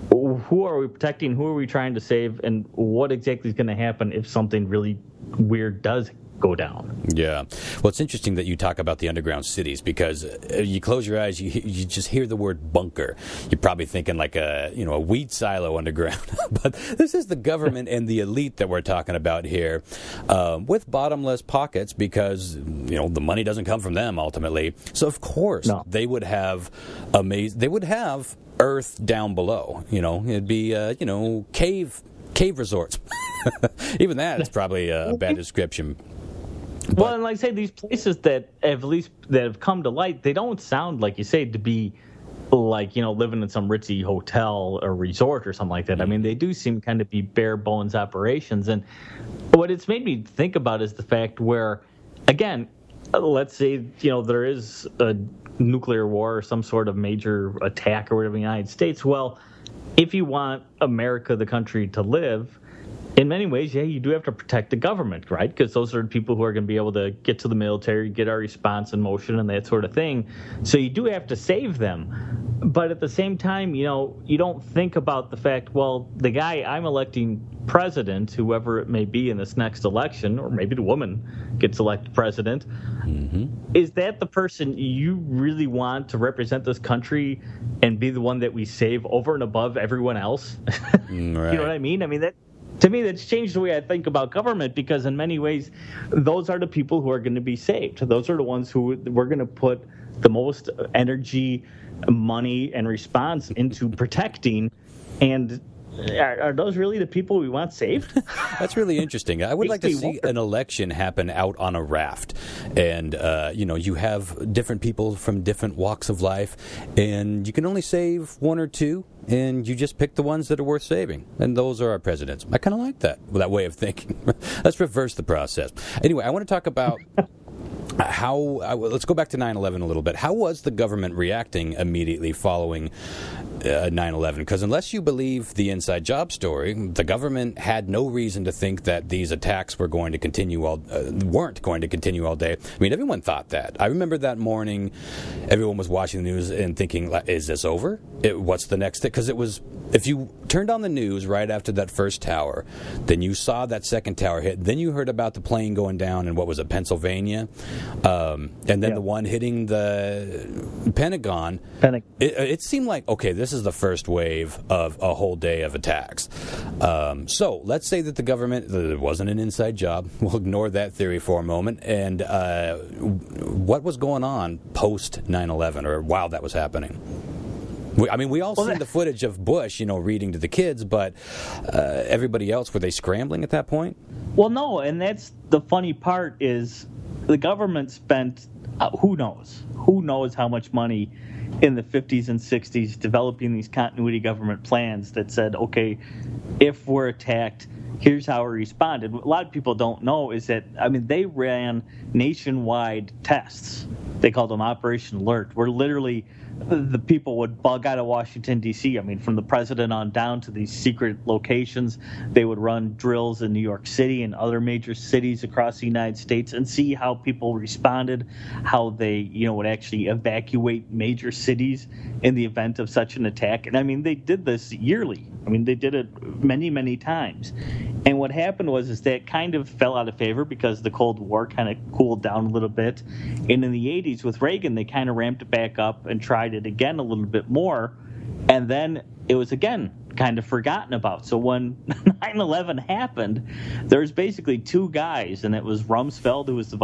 who are we protecting? Who are we trying to save? And what exactly is going to happen if something really weird does go down? Yeah. Well, it's interesting that you talk about the underground cities, because you close your eyes, you just hear the word bunker. You're probably thinking like a weed silo underground. But this is the government and the elite that we're talking about here, with bottomless pockets, because the money doesn't come from them ultimately. So of course they would have Earth down below. It'd be cave resorts. Even that is probably a bad description. Well, and like I say, these places that have come to light, they don't sound, like you say, to be like, living in some ritzy hotel or resort or something like that. Mm-hmm. I mean, they do seem kind of be bare bones operations. And what it's made me think about is the fact where, again, let's say, there is a nuclear war or some sort of major attack or whatever in the United States. Well, if you want America, the country, to live, in many ways, you do have to protect the government, right? Because those are the people who are going to be able to get to the military, get our response in motion, and that sort of thing. So you do have to save them. But at the same time, you don't think about the fact, well, the guy I'm electing president, whoever it may be in this next election, or maybe the woman gets elected president, mm-hmm. Is that the person you really want to represent this country and be the one that we save over and above everyone else? Right. You know what I mean? I mean, to me, that's changed the way I think about government, because in many ways, those are the people who are going to be saved. Those are the ones who we're going to put the most energy, money, and response into protecting. And are those really the people we want saved? That's really interesting. I would like to see an election happen out on a raft. And, you have different people from different walks of life, and you can only save one or two, and you just pick the ones that are worth saving. And those are our presidents. I kind of like that way of thinking. Let's reverse the process. Anyway, I want to talk about let's go back to 9/11 a little bit. How was the government reacting immediately following 9/11? Because unless you believe the inside job story, the government had no reason to think that these attacks weren't going to continue all day. I mean, everyone thought that. I remember that morning, everyone was watching the news and thinking, "Is this over? What's the next thing?" Because it was, if you turned on the news right after that first tower, then you saw that second tower hit. Then you heard about the plane going down in, what was it, Pennsylvania? And then the one hitting the Pentagon. It seemed like, okay, this is the first wave of a whole day of attacks. So let's say that the government, it wasn't an inside job. We'll ignore that theory for a moment. And what was going on post 9/11, or while that was happening? We all seen the footage of Bush, reading to the kids, but everybody else, were they scrambling at that point? Well, no, and that's the funny part is the government spent, who knows how much money in the 50s and 60s developing these continuity government plans that said, okay, if we're attacked, here's how we responded. What a lot of people don't know is that, they ran nationwide tests. they called them Operation Alert, where literally the people would bug out of Washington, D.C. I mean, from the president on down to these secret locations. They would run drills in New York City and other major cities across the United States and see how people responded, how they, would actually evacuate major cities in the event of such an attack. And I mean, they did this yearly. I mean, they did it many, many times. And what happened is that kind of fell out of favor because the Cold War kind of cooled down a little bit. And in the 80s with Reagan, they kind of ramped it back up and tried it again a little bit more. And then it was again kind of forgotten about. So when 9/11 happened, there was basically two guys, and it was Rumsfeld, who was the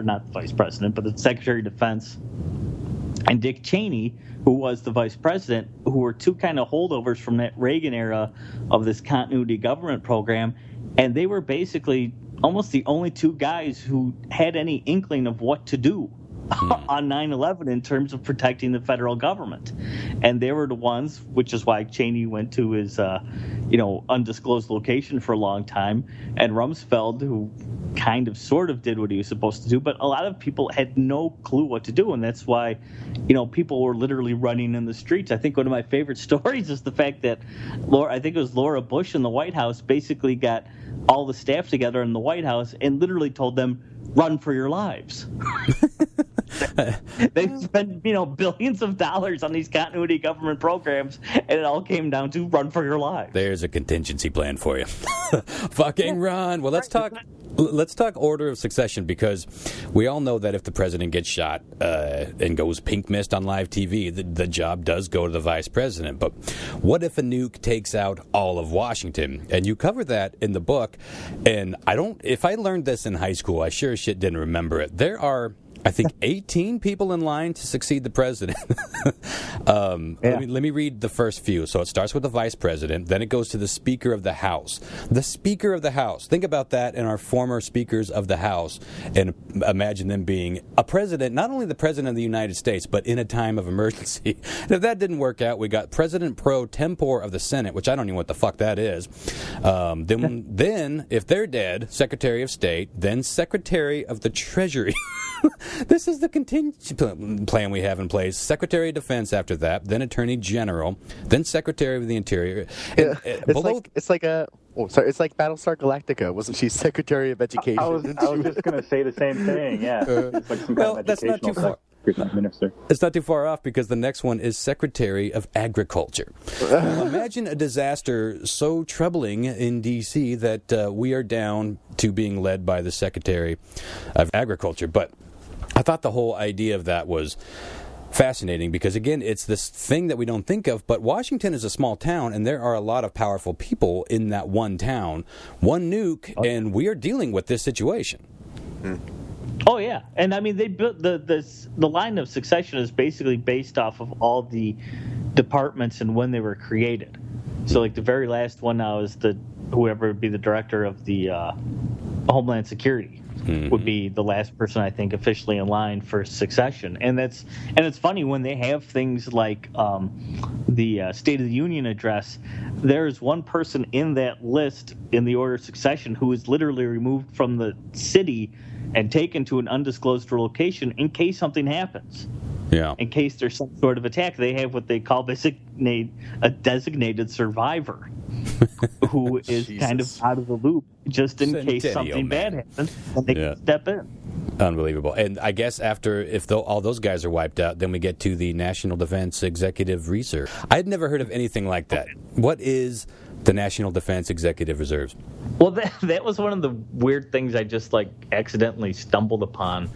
not the vice president, but the Secretary of Defense, and Dick Cheney, who was the vice president, who were two kind of holdovers from that Reagan era of this continuity government program. And they were basically almost the only two guys who had any inkling of what to do on 9/11 in terms of protecting the federal government. And they were the ones, which is why Cheney went to his, undisclosed location for a long time, and Rumsfeld, who kind of sort of did what he was supposed to do, but a lot of people had no clue what to do, and that's why, people were literally running in the streets. I think one of my favorite stories is the fact that Laura Bush in the White House basically got all the staff together in the White House and literally told them, run for your lives. They spent, billions of dollars on these continuity government programs, and it all came down to run for your lives. There's a contingency plan for you. Fucking run. Well, let's talk order of succession, because we all know that if the president gets shot and goes pink mist on live TV, the job does go to the vice president. But what if a nuke takes out all of Washington? And you cover that in the book. And if I learned this in high school, I sure as shit didn't remember it. There are, I think, 18 people in line to succeed the president. Let me read the first few. So it starts with the vice president, then it goes to the Speaker of the House. The Speaker of the House. Think about that and our former speakers of the House, and imagine them being a president, not only the president of the United States, but in a time of emergency. And if that didn't work out, we got President pro tempore of the Senate, which I don't even know what the fuck that is. Then, if they're dead, Secretary of State, then Secretary of the Treasury. This is the contingency plan we have in place. Secretary of Defense after that, then Attorney General, then Secretary of the Interior. And, it's like Battlestar Galactica. Wasn't she Secretary of Education? I was just going to say the same thing. Yeah, it's like some kind of that's not too far. Minister. It's not too far off, because the next one is Secretary of Agriculture. Imagine a disaster so troubling in D.C. that we are down to being led by the Secretary of Agriculture. But I thought the whole idea of that was fascinating, because, again, it's this thing that we don't think of, but Washington is a small town, and there are a lot of powerful people in that one town. One nuke, and we are dealing with this situation. Oh yeah, and I mean they built the line of succession is basically based off of all the departments and when they were created. So like the very last one now is whoever would be the director of the Homeland Security would be the last person I think officially in line for succession. And it's funny when they have things like the State of the Union address. There's one person in that list in the order of succession who is literally removed from the city and taken to an undisclosed location in case something happens. Yeah. In case there's some sort of attack, they have what they call a designated survivor who is kind of out of the loop just in case something bad happens, and they can step in. Unbelievable. And I guess if all those guys are wiped out, then we get to the National Defense Executive Reserve. I'd never heard of anything like that. What is the National Defense Executive Reserves? Well, that was one of the weird things I just accidentally stumbled upon,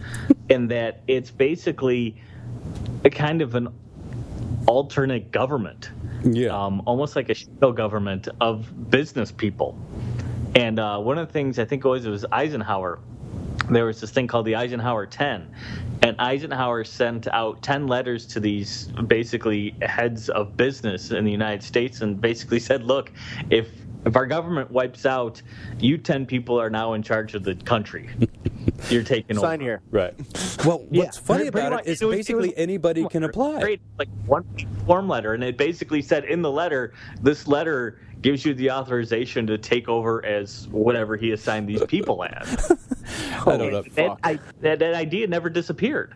in that it's basically a kind of an alternate government. Yeah. Almost like a shadow government of business people. And one of the things I think it was Eisenhower. There was this thing called the Eisenhower 10. And Eisenhower sent out 10 letters to these basically heads of business in the United States and basically said, look, if our government wipes out, you 10 people are now in charge of the country. You're taking over. Sign here. Right. Well, what's funny about it is basically anybody can apply. Great, like one form letter, and it basically said in the letter, this letter gives you the authorization to take over as whatever he assigned these people as. I don't know. That idea never disappeared.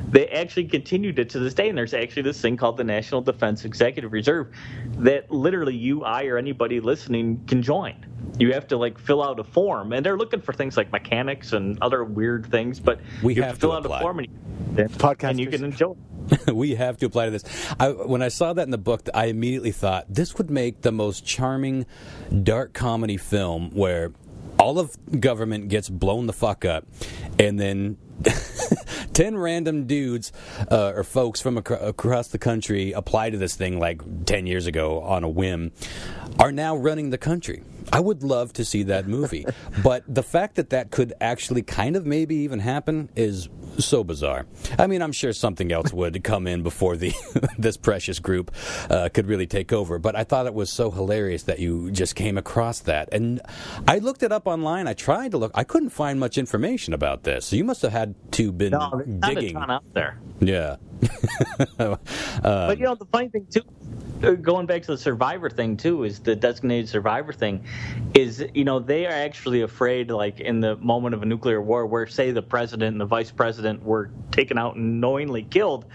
they actually continued it to this day, and there's actually this thing called the National Defense Executive Reserve that literally you, I, or anybody listening can join. You have to fill out a form, and they're looking for things like mechanics and other weird things, but you have to fill out a form and you can enjoy it. We have to apply to this. When I saw that in the book, I immediately thought this would make the most charming dark comedy film where all of government gets blown the fuck up, and then 10 random dudes or folks from across the country apply to this thing 10 years ago on a whim, are now running the country. I would love to see that movie. But the fact that could actually kind of maybe even happen is so bizarre. I mean, I'm sure something else would come in before this precious group could really take over. But I thought it was so hilarious that you just came across that. And I looked it up online. I tried to look. I couldn't find much information about this. So you must have had to been digging. Not a ton out there. Yeah. But the funny thing too, going back to the survivor thing too, is the designated survivor thing, is they are actually afraid, in the moment of a nuclear war, where say the president and the vice president were taken out and knowingly killed,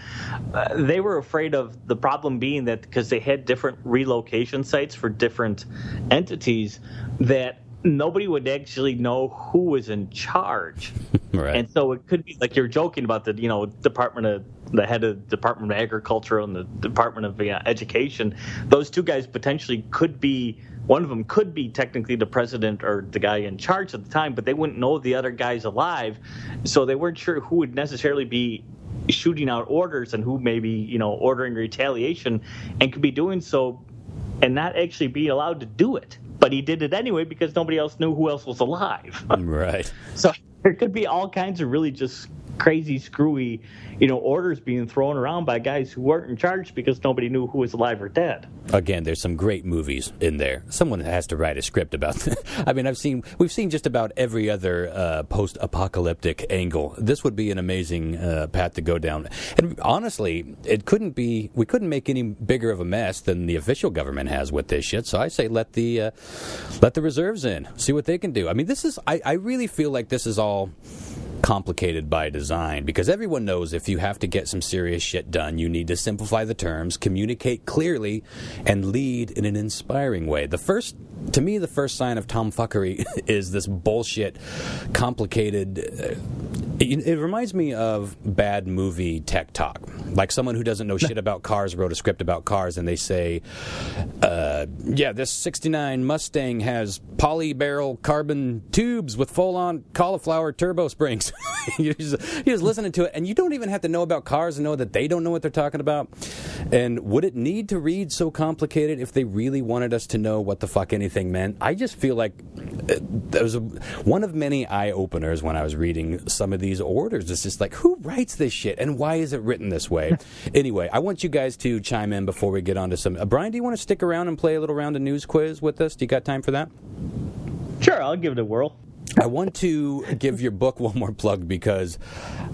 they were afraid of the problem being that because they had different relocation sites for different entities, that nobody would actually know who was in charge. Right. And so it could be like you're joking about the the head of the Department of Agriculture and the Department of Education. Those two guys potentially could be, one of them could be technically the president or the guy in charge at the time, but they wouldn't know the other guy's alive, so they weren't sure who would necessarily be shooting out orders and who may be ordering retaliation, and could be doing so and not actually be allowed to do it. But he did it anyway because nobody else knew who else was alive. Right. So there could be all kinds of really just crazy, screwy, orders being thrown around by guys who weren't in charge because nobody knew who was alive or dead. Again, there's some great movies in there. Someone has to write a script about this. I mean, we've seen just about every other post-apocalyptic angle. This would be an amazing path to go down. And honestly, we couldn't make any bigger of a mess than the official government has with this shit. So I say let the reserves in, see what they can do. I mean, I really feel like this is all complicated by design, because everyone knows if you have to get some serious shit done, you need to simplify the terms, communicate clearly, and lead in an inspiring way. The first sign of tomfuckery is this bullshit, complicated. It reminds me of bad movie tech talk. Like someone who doesn't know shit about cars wrote a script about cars, and they say, this 69 Mustang has poly-barrel carbon tubes with full-on cauliflower turbo springs. You're just listening to it, and you don't even have to know about cars and know that they don't know what they're talking about. And would it need to read so complicated if they really wanted us to know what the fuck anything meant? I just feel like there was one of many eye-openers when I was reading some of these orders. It's just like, who writes this shit, and why is it written this way? Anyway, I want you guys to chime in before we get on to some... Brian, do you want to stick around and play a little round of news quiz with us? Do you got time for that? Sure, I'll give it a whirl. I want to give your book one more plug because,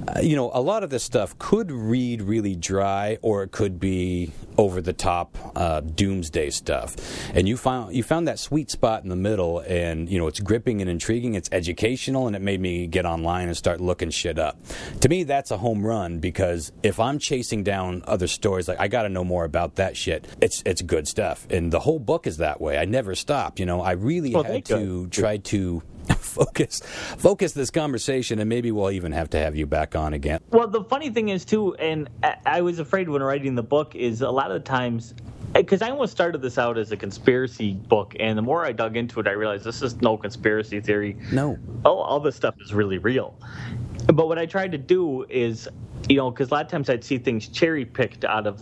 a lot of this stuff could read really dry, or it could be over-the-top doomsday stuff. And you found that sweet spot in the middle, and, it's gripping and intriguing, it's educational, and it made me get online and start looking shit up. To me, that's a home run, because if I'm chasing down other stories, I got to know more about that shit, it's good stuff. And the whole book is that way. I never stopped. I really had to try to... focus this conversation, and maybe we'll even have to have you back on again. Well, the funny thing is, too, and I was afraid when writing the book, is a lot of the times, because I almost started this out as a conspiracy book, and the more I dug into it, I realized this is no conspiracy theory. No. All this stuff is really real. But what I tried to do is, because a lot of times I'd see things cherry-picked out of,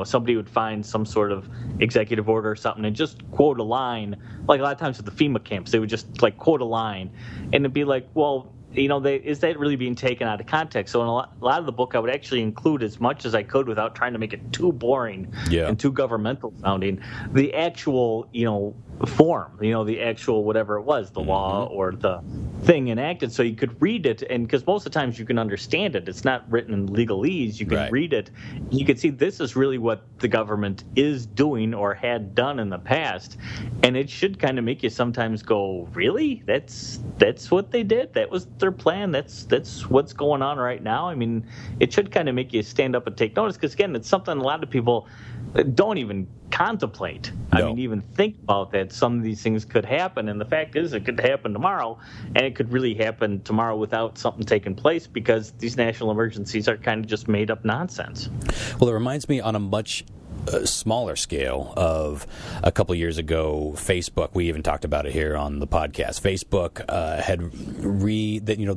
somebody would find some sort of executive order or something and just quote a line. Like a lot of times at the FEMA camps, they would just, quote a line. And it'd be like, well, is that really being taken out of context? So in a lot of the book, I would actually include as much as I could without trying to make it too boring and too governmental sounding. The actual, form, the actual whatever it was, the law or the thing enacted so you could read it, and because most of the times you can understand it, it's not written in legalese, you can read it, you can see this is really what the government is doing or had done in the past, and it should kind of make you sometimes go, really? That's what they did? That was their plan? That's what's going on right now? I mean, it should kind of make you stand up and take notice, because again, it's something a lot of people don't even contemplate. No. I mean, even think about that. Some of these things could happen, and the fact is it could happen tomorrow, and it could really happen tomorrow without something taking place, because these national emergencies are kind of just made up nonsense. Well, it reminds me on a much smaller scale of a couple years ago, Facebook. We even talked about it here on the podcast. Facebook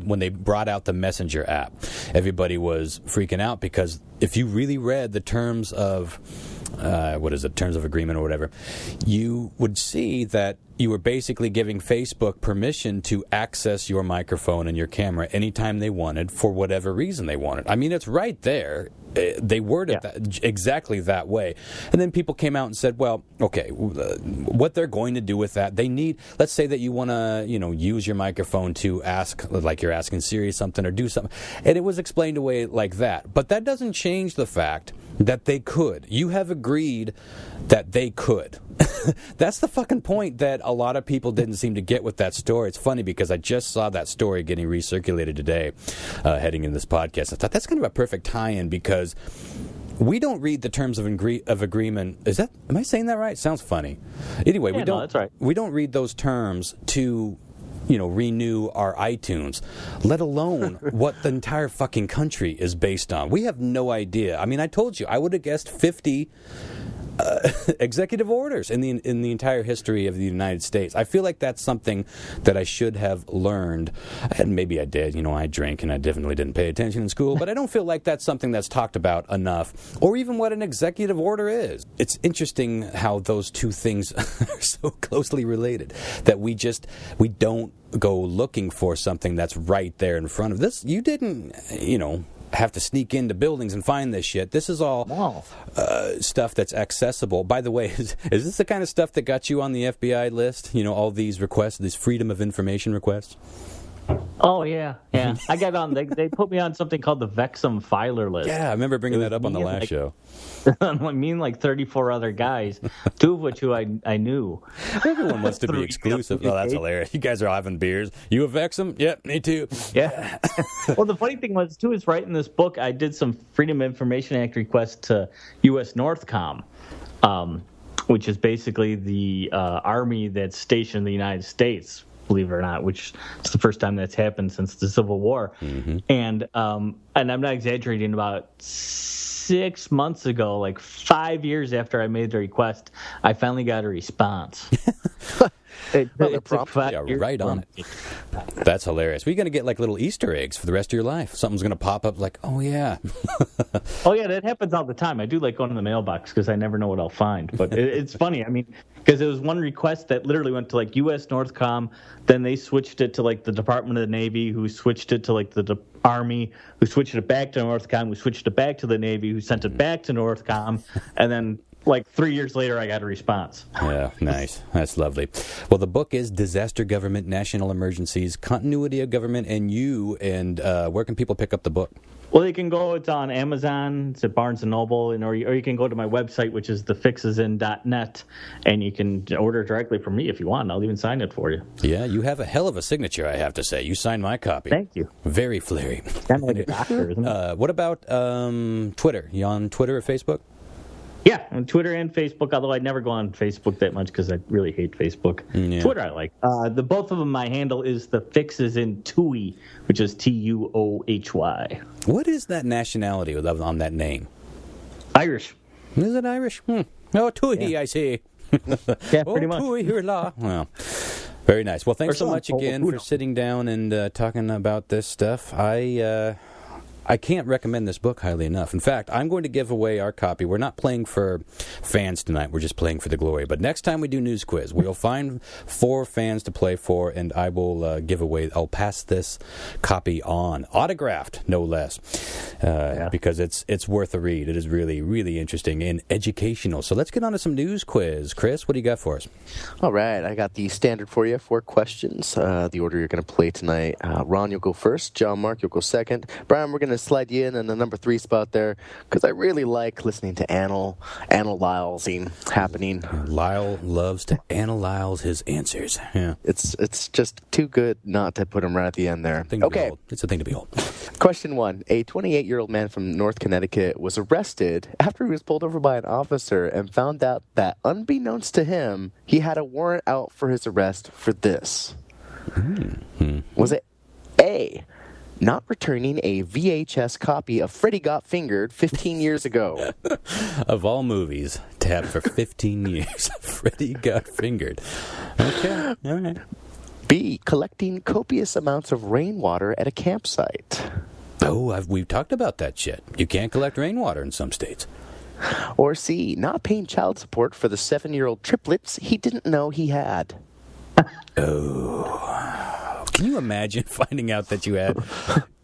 when they brought out the Messenger app, everybody was freaking out, because if you really read the terms of terms of agreement or whatever, you would see that you were basically giving Facebook permission to access your microphone and your camera anytime they wanted, for whatever reason they wanted. I mean, it's right there. They worded that exactly that way. And then people came out and said, well, okay, what they're going to do with that, they need, let's say that you want to, use your microphone to ask, like you're asking Siri something or do something. And it was explained away like that. But that doesn't change the fact that they could. You have agreed that they could. That's the fucking point that a lot of people didn't seem to get with that story. It's funny because I just saw that story getting recirculated today, heading into this podcast. I thought that's kind of a perfect tie-in, because we don't read the terms of agreement. Am I saying that right? Sounds funny. Anyway, that's right. We don't read those terms to renew our iTunes, let alone what the entire fucking country is based on. We have no idea. I mean, I told you, I would have guessed 50 executive orders in the entire history of the United States. I feel like that's something that I should have learned, and maybe I did. I drank and I definitely didn't pay attention in school, but I don't feel like that's something that's talked about enough, or even what an executive order is. It's interesting how those two things are so closely related, that we don't go looking for something that's right there in front of this. You didn't, have to sneak into buildings and find this shit. This is all stuff that's accessible. By the way, is this the kind of stuff that got you on the FBI list? All these requests, these freedom of information requests? Oh, yeah. I got on. They put me on something called the Vexum filer list. Yeah, I remember bringing that up on the last show. I mean, 34 other guys, two of which I knew. Everyone wants to be exclusive. Oh, that's hilarious. You guys are having beers. You a Vexum? Yep, me too. Yeah. Well, the funny thing was, too, is writing this book, I did some Freedom of Information Act requests to U.S. Northcom, which is basically the army that's stationed in the United States, believe it or not, which is the first time that's happened since the Civil War. Mm-hmm. And I'm not exaggerating, about 6 months ago, like 5 years after I made the request, I finally got a response. Right on it. That's hilarious. We're going to get like little Easter eggs for the rest of your life. Something's going to pop up like, oh, yeah. Oh, yeah, that happens all the time. I do like going to the mailbox because I never know what I'll find. But it's funny. I mean, because it was one request that literally went to like U.S. Northcom. Then they switched it to like the Department of the Navy, who switched it to like the Army, who switched it back to Northcom, who switched it back to the Navy, who sent it back to Northcom. And then like 3 years later, I got a response. Yeah, nice. That's lovely. Well, the book is Disaster Government, National Emergencies, Continuity of Government, and You. And where can people pick up the book? Well, it's on Amazon, it's at Barnes & Noble, or you can go to my website, which is thefixesin.net, and you can order directly from me if you want. I'll even sign it for you. Yeah, you have a hell of a signature, I have to say. You signed my copy. Thank you. Very flary. Kind of like a doctor, isn't it? What about Twitter? You on Twitter or Facebook? Yeah, on Twitter and Facebook, although I never go on Facebook that much because I really hate Facebook. Yeah. Twitter I like. Both of them, my handle is TheFixesInTuohy, which is Tuohy. What is that nationality on that name? Irish. Is it Irish? Oh, Tuohy, yeah. I see. Yeah, pretty much. Tuohy, here la. Well, very nice. Well, thanks so much again for sitting down and talking about this stuff. I can't recommend this book highly enough. In fact, I'm going to give away our copy. We're not playing for fans tonight. We're just playing for the glory. But next time we do News Quiz, we'll find 4 fans to play for, and I will give away. I'll pass this copy on, autographed, no less, because it's worth a read. It is really, really interesting and educational. So let's get on to some News Quiz. Chris, what do you got for us? All right, I got the standard for you. 4 questions. The order you're going to play tonight. Ron, you'll go first. John, Mark, you'll go second. Brian, we're going to slide you in the number 3 spot there because I really like listening to analyzing happening. Lyle loves to analyze his answers. Yeah, it's just too good not to put him right at the end there. Okay, it's a thing to behold. Question 1: a 28-year-old man from North Connecticut was arrested after he was pulled over by an officer and found out that, unbeknownst to him, he had a warrant out for his arrest for this. Was it A, not returning a VHS copy of Freddy Got Fingered 15 years ago? Of all movies to have for 15 years, Freddy Got Fingered. Okay, all right. B, collecting copious amounts of rainwater at a campsite. Oh, we've talked about that shit. You can't collect rainwater in some states. Or C, not paying child support for the 7-year-old triplets he didn't know he had. Oh. Can you imagine finding out that you had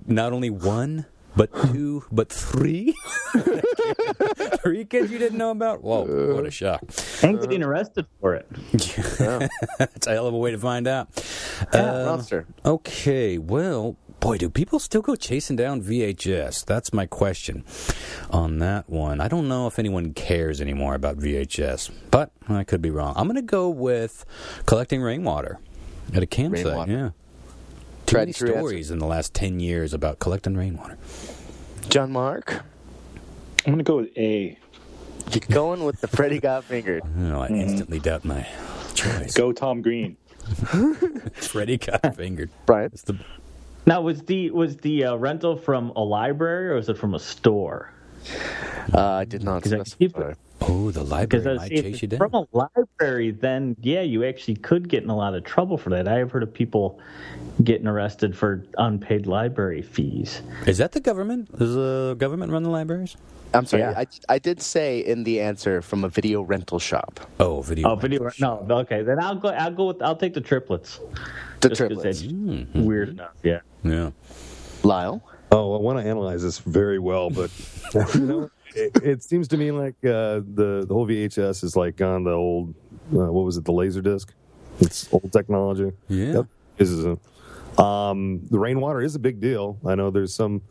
not only 1, but 2, but 3? 3 kids you didn't know about? Whoa, what a shock. And getting arrested for it. Yeah. That's a hell of a way to find out. Monster. Okay, well, boy, do people still go chasing down VHS? That's my question on that one. I don't know if anyone cares anymore about VHS, but I could be wrong. I'm going to go with collecting rainwater at a campsite. Rainwater. Yeah. Too many stories in the last 10 years about collecting rainwater. John Mark? I'm going to go with A. You're going with the Freddy Got Fingered. Oh, I instantly doubt my choice. Go Tom Green. Freddy Got Fingered. Brian? Now, was the rental from a library or was it from a store? I did not specify. Oh, the library might chase you down. From a library, then, yeah, you actually could get in a lot of trouble for that. I have heard of people getting arrested for unpaid library fees. Is that the government? Does the government run the libraries? I'm sorry, Yeah. I did say in the answer from a video rental shop. Oh, video. Oh, video. No, okay. Then I'll take the triplets. The Just 'cause triplets. it's weird enough. Yeah. Yeah. Lyle? Oh, I want to analyze this very well, but it seems to me like the whole VHS is like on the old, what was it, the Laserdisc? It's old technology. Yeah. Yep. This isn't. The rainwater is a big deal. I know there's some.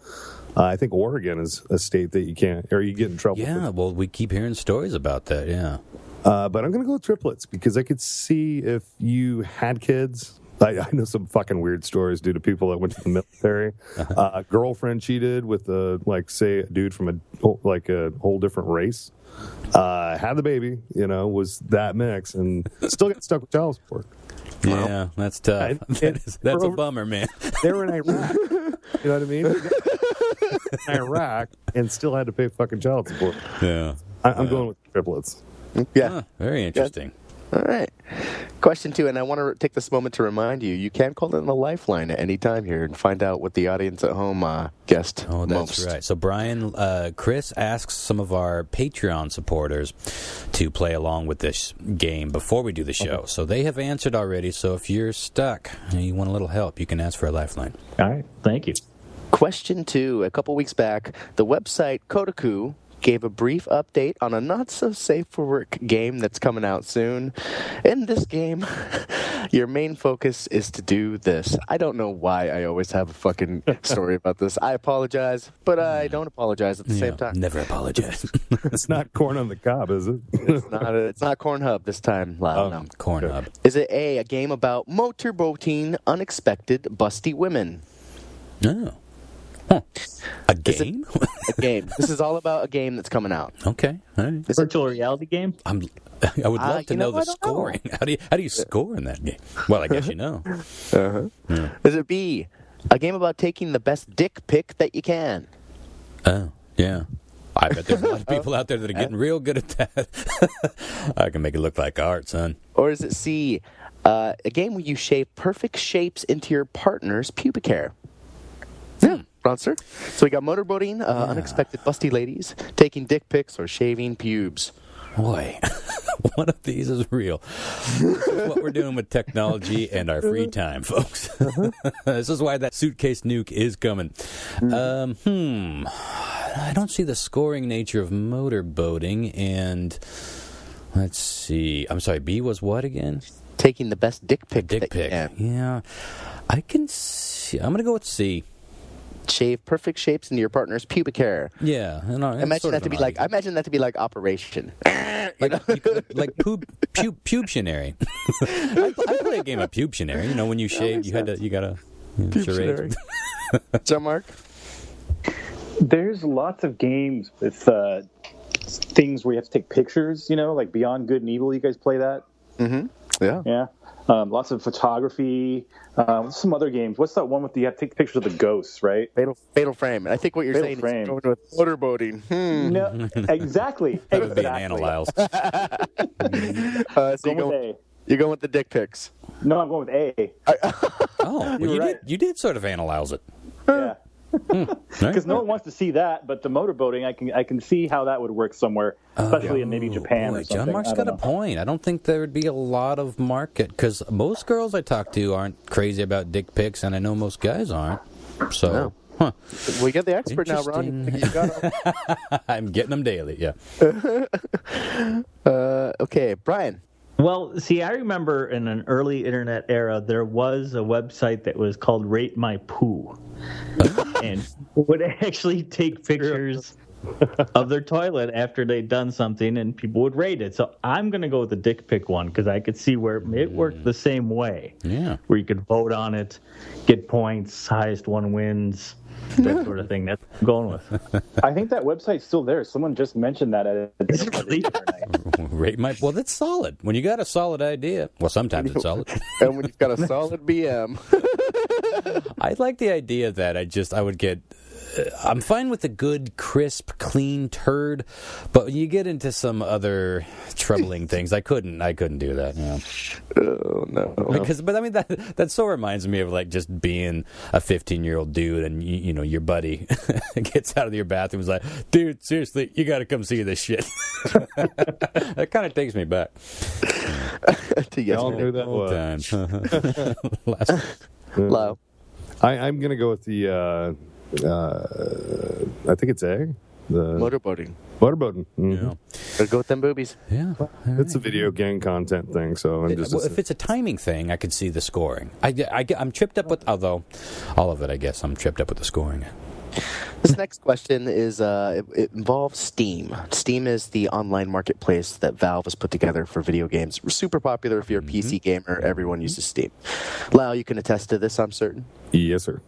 I think Oregon is a state that you can't, or you get in trouble. Yeah, well, we keep hearing stories about that, yeah. But I'm going to go with triplets because I could see if you had kids. I know some fucking weird stories due to people that went to the military. Girlfriend cheated with say a dude from a whole different race. Had the baby, was that mix, and still got stuck with child support. Yeah, that's tough. That's a bummer, man. They were in Iraq. You know what I mean? In Iraq and still had to pay fucking child support. Yeah. I'm going with triplets. Yeah. Huh, very interesting. All right. Question 2, and I want to take this moment to remind you can call in the lifeline at any time here and find out what the audience at home guessed Oh, that's most. right. So, Brian, Chris asks some of our Patreon supporters to play along with this game before we do the show. Okay. So they have answered already. So if you're stuck and you want a little help, you can ask for a lifeline. All right. Thank you. Question 2. A couple weeks back, the website Kotaku gave a brief update on a not-so-safe-for-work game that's coming out soon. In this game, your main focus is to do this. I don't know why I always have a fucking story about this. I apologize, but I don't apologize at the same time. Never apologize. It's not corn on the cob, is it? It's not Cornhub this time, Lyle. No. Cornhub. Is it a game about motorboating unexpected busty women? No. Huh. A game? A game. This is all about a game that's coming out. Okay. All right. Virtual reality game? I would love to know the scoring. How do you score in that game? Well, I guess you know. Uh-huh. Yeah. Is it B, a game about taking the best dick pic that you can? Oh, yeah. I bet there's a lot of people out there that are getting real good at that. I can make it look like art, son. Or is it C, a game where you shave perfect shapes into your partner's pubic hair? Yeah. Bronster. So we got motorboating, unexpected busty ladies, taking dick pics, or shaving pubes. Boy, one of these is real. This is what we're doing with technology and our free time, folks. This is why that suitcase nuke is coming. I don't see the scoring nature of motorboating, and let's see. I'm sorry, B was what again? Taking the best dick pic. Dick pic. Yeah. I can see. I'm going to go with C. Shave perfect shapes into your partner's pubic hair. Yeah, Imagine that to be like. I imagine that to be like Operation. like pubtionary. I play a game of pubtionary. You know, when you shave, you gotta charade. John Mark. There's lots of games with things where you have to take pictures. You know, like Beyond Good and Evil. You guys play that? Mm-hmm. Yeah. Yeah. Lots of photography. Some other games. What's that one with you have to take pictures of the ghosts, right? Fatal Frame. I think what you're saying is going with motorboating. No, exactly. That would be an Analyles. So you're going with the dick pics. No, I'm going with A. Oh, well, you did sort of analyze it. Yeah. Because no one wants to see that, but the motorboating, I can see how that would work somewhere, especially in maybe Japan or something. John Mark's got a point. I don't think there would be a lot of market, because most girls I talk to aren't crazy about dick pics, and I know most guys aren't. So, We got the expert now, Ron. You got I'm getting them daily, yeah. Okay, Brian. Well, see, I remember in an early internet era, there was a website that was called Rate My Poo. And would actually take pictures of their toilet after they'd done something, and people would rate it. So I'm going to go with the dick pic one, because I could see where it worked the same way. Yeah. Where you could vote on it, get points, highest one wins, that sort of thing. That's what I'm going with. I think that website's still there. Someone just mentioned that at a Rate my... Well, that's solid. When you got a solid idea. Well, sometimes it's solid. And when you've got a solid BM. I like the idea that I would get... I'm fine with a good, crisp, clean turd, but when you get into some other troubling things, I couldn't do that. You know? Oh no! But I mean that so reminds me of like just being a 15-year-old dude, and you know your buddy gets out of your bathroom and is like, "Dude, seriously, you got to come see this shit." That kind of takes me back to yesterday. Old times. Low. I'm gonna go with the. I think it's A. The Motorboating. Mm-hmm. Yeah. Gotta go with them boobies. Yeah. It's a video game content thing, so I'm just. Well, if it's a timing thing, I could see the scoring. I'm tripped up with, although all of it, I guess, I'm tripped up with the scoring. This next question is it involves Steam. Steam is the online marketplace that Valve has put together for video games. Super popular if you're a PC gamer. Everyone uses Steam. Lau, you can attest to this, I'm certain. Yes, sir.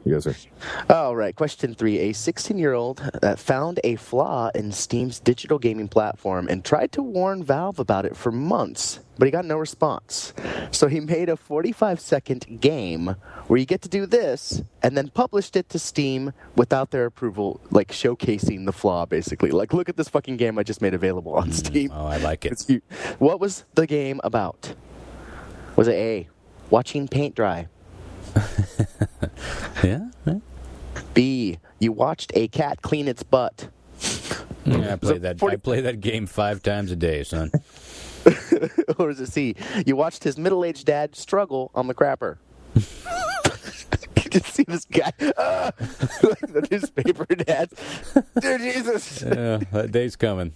All right. Question 3. A 16-year-old found a flaw in Steam's digital gaming platform and tried to warn Valve about it for months, but he got no response. So he made a 45-second game where you get to do this and then published it to Steam without their approval, like showcasing the flaw, basically. Like, look at this fucking game I just made available on Steam. Oh, I like it. What was the game about? Was it A, watching paint dry? Yeah. B, you watched a cat clean its butt? Yeah, I play that game 5 times a day, son. Or is it C, you watched his middle-aged dad struggle on the crapper? You just see this guy, like the newspaper dad. Dear Jesus. Yeah, that day's coming.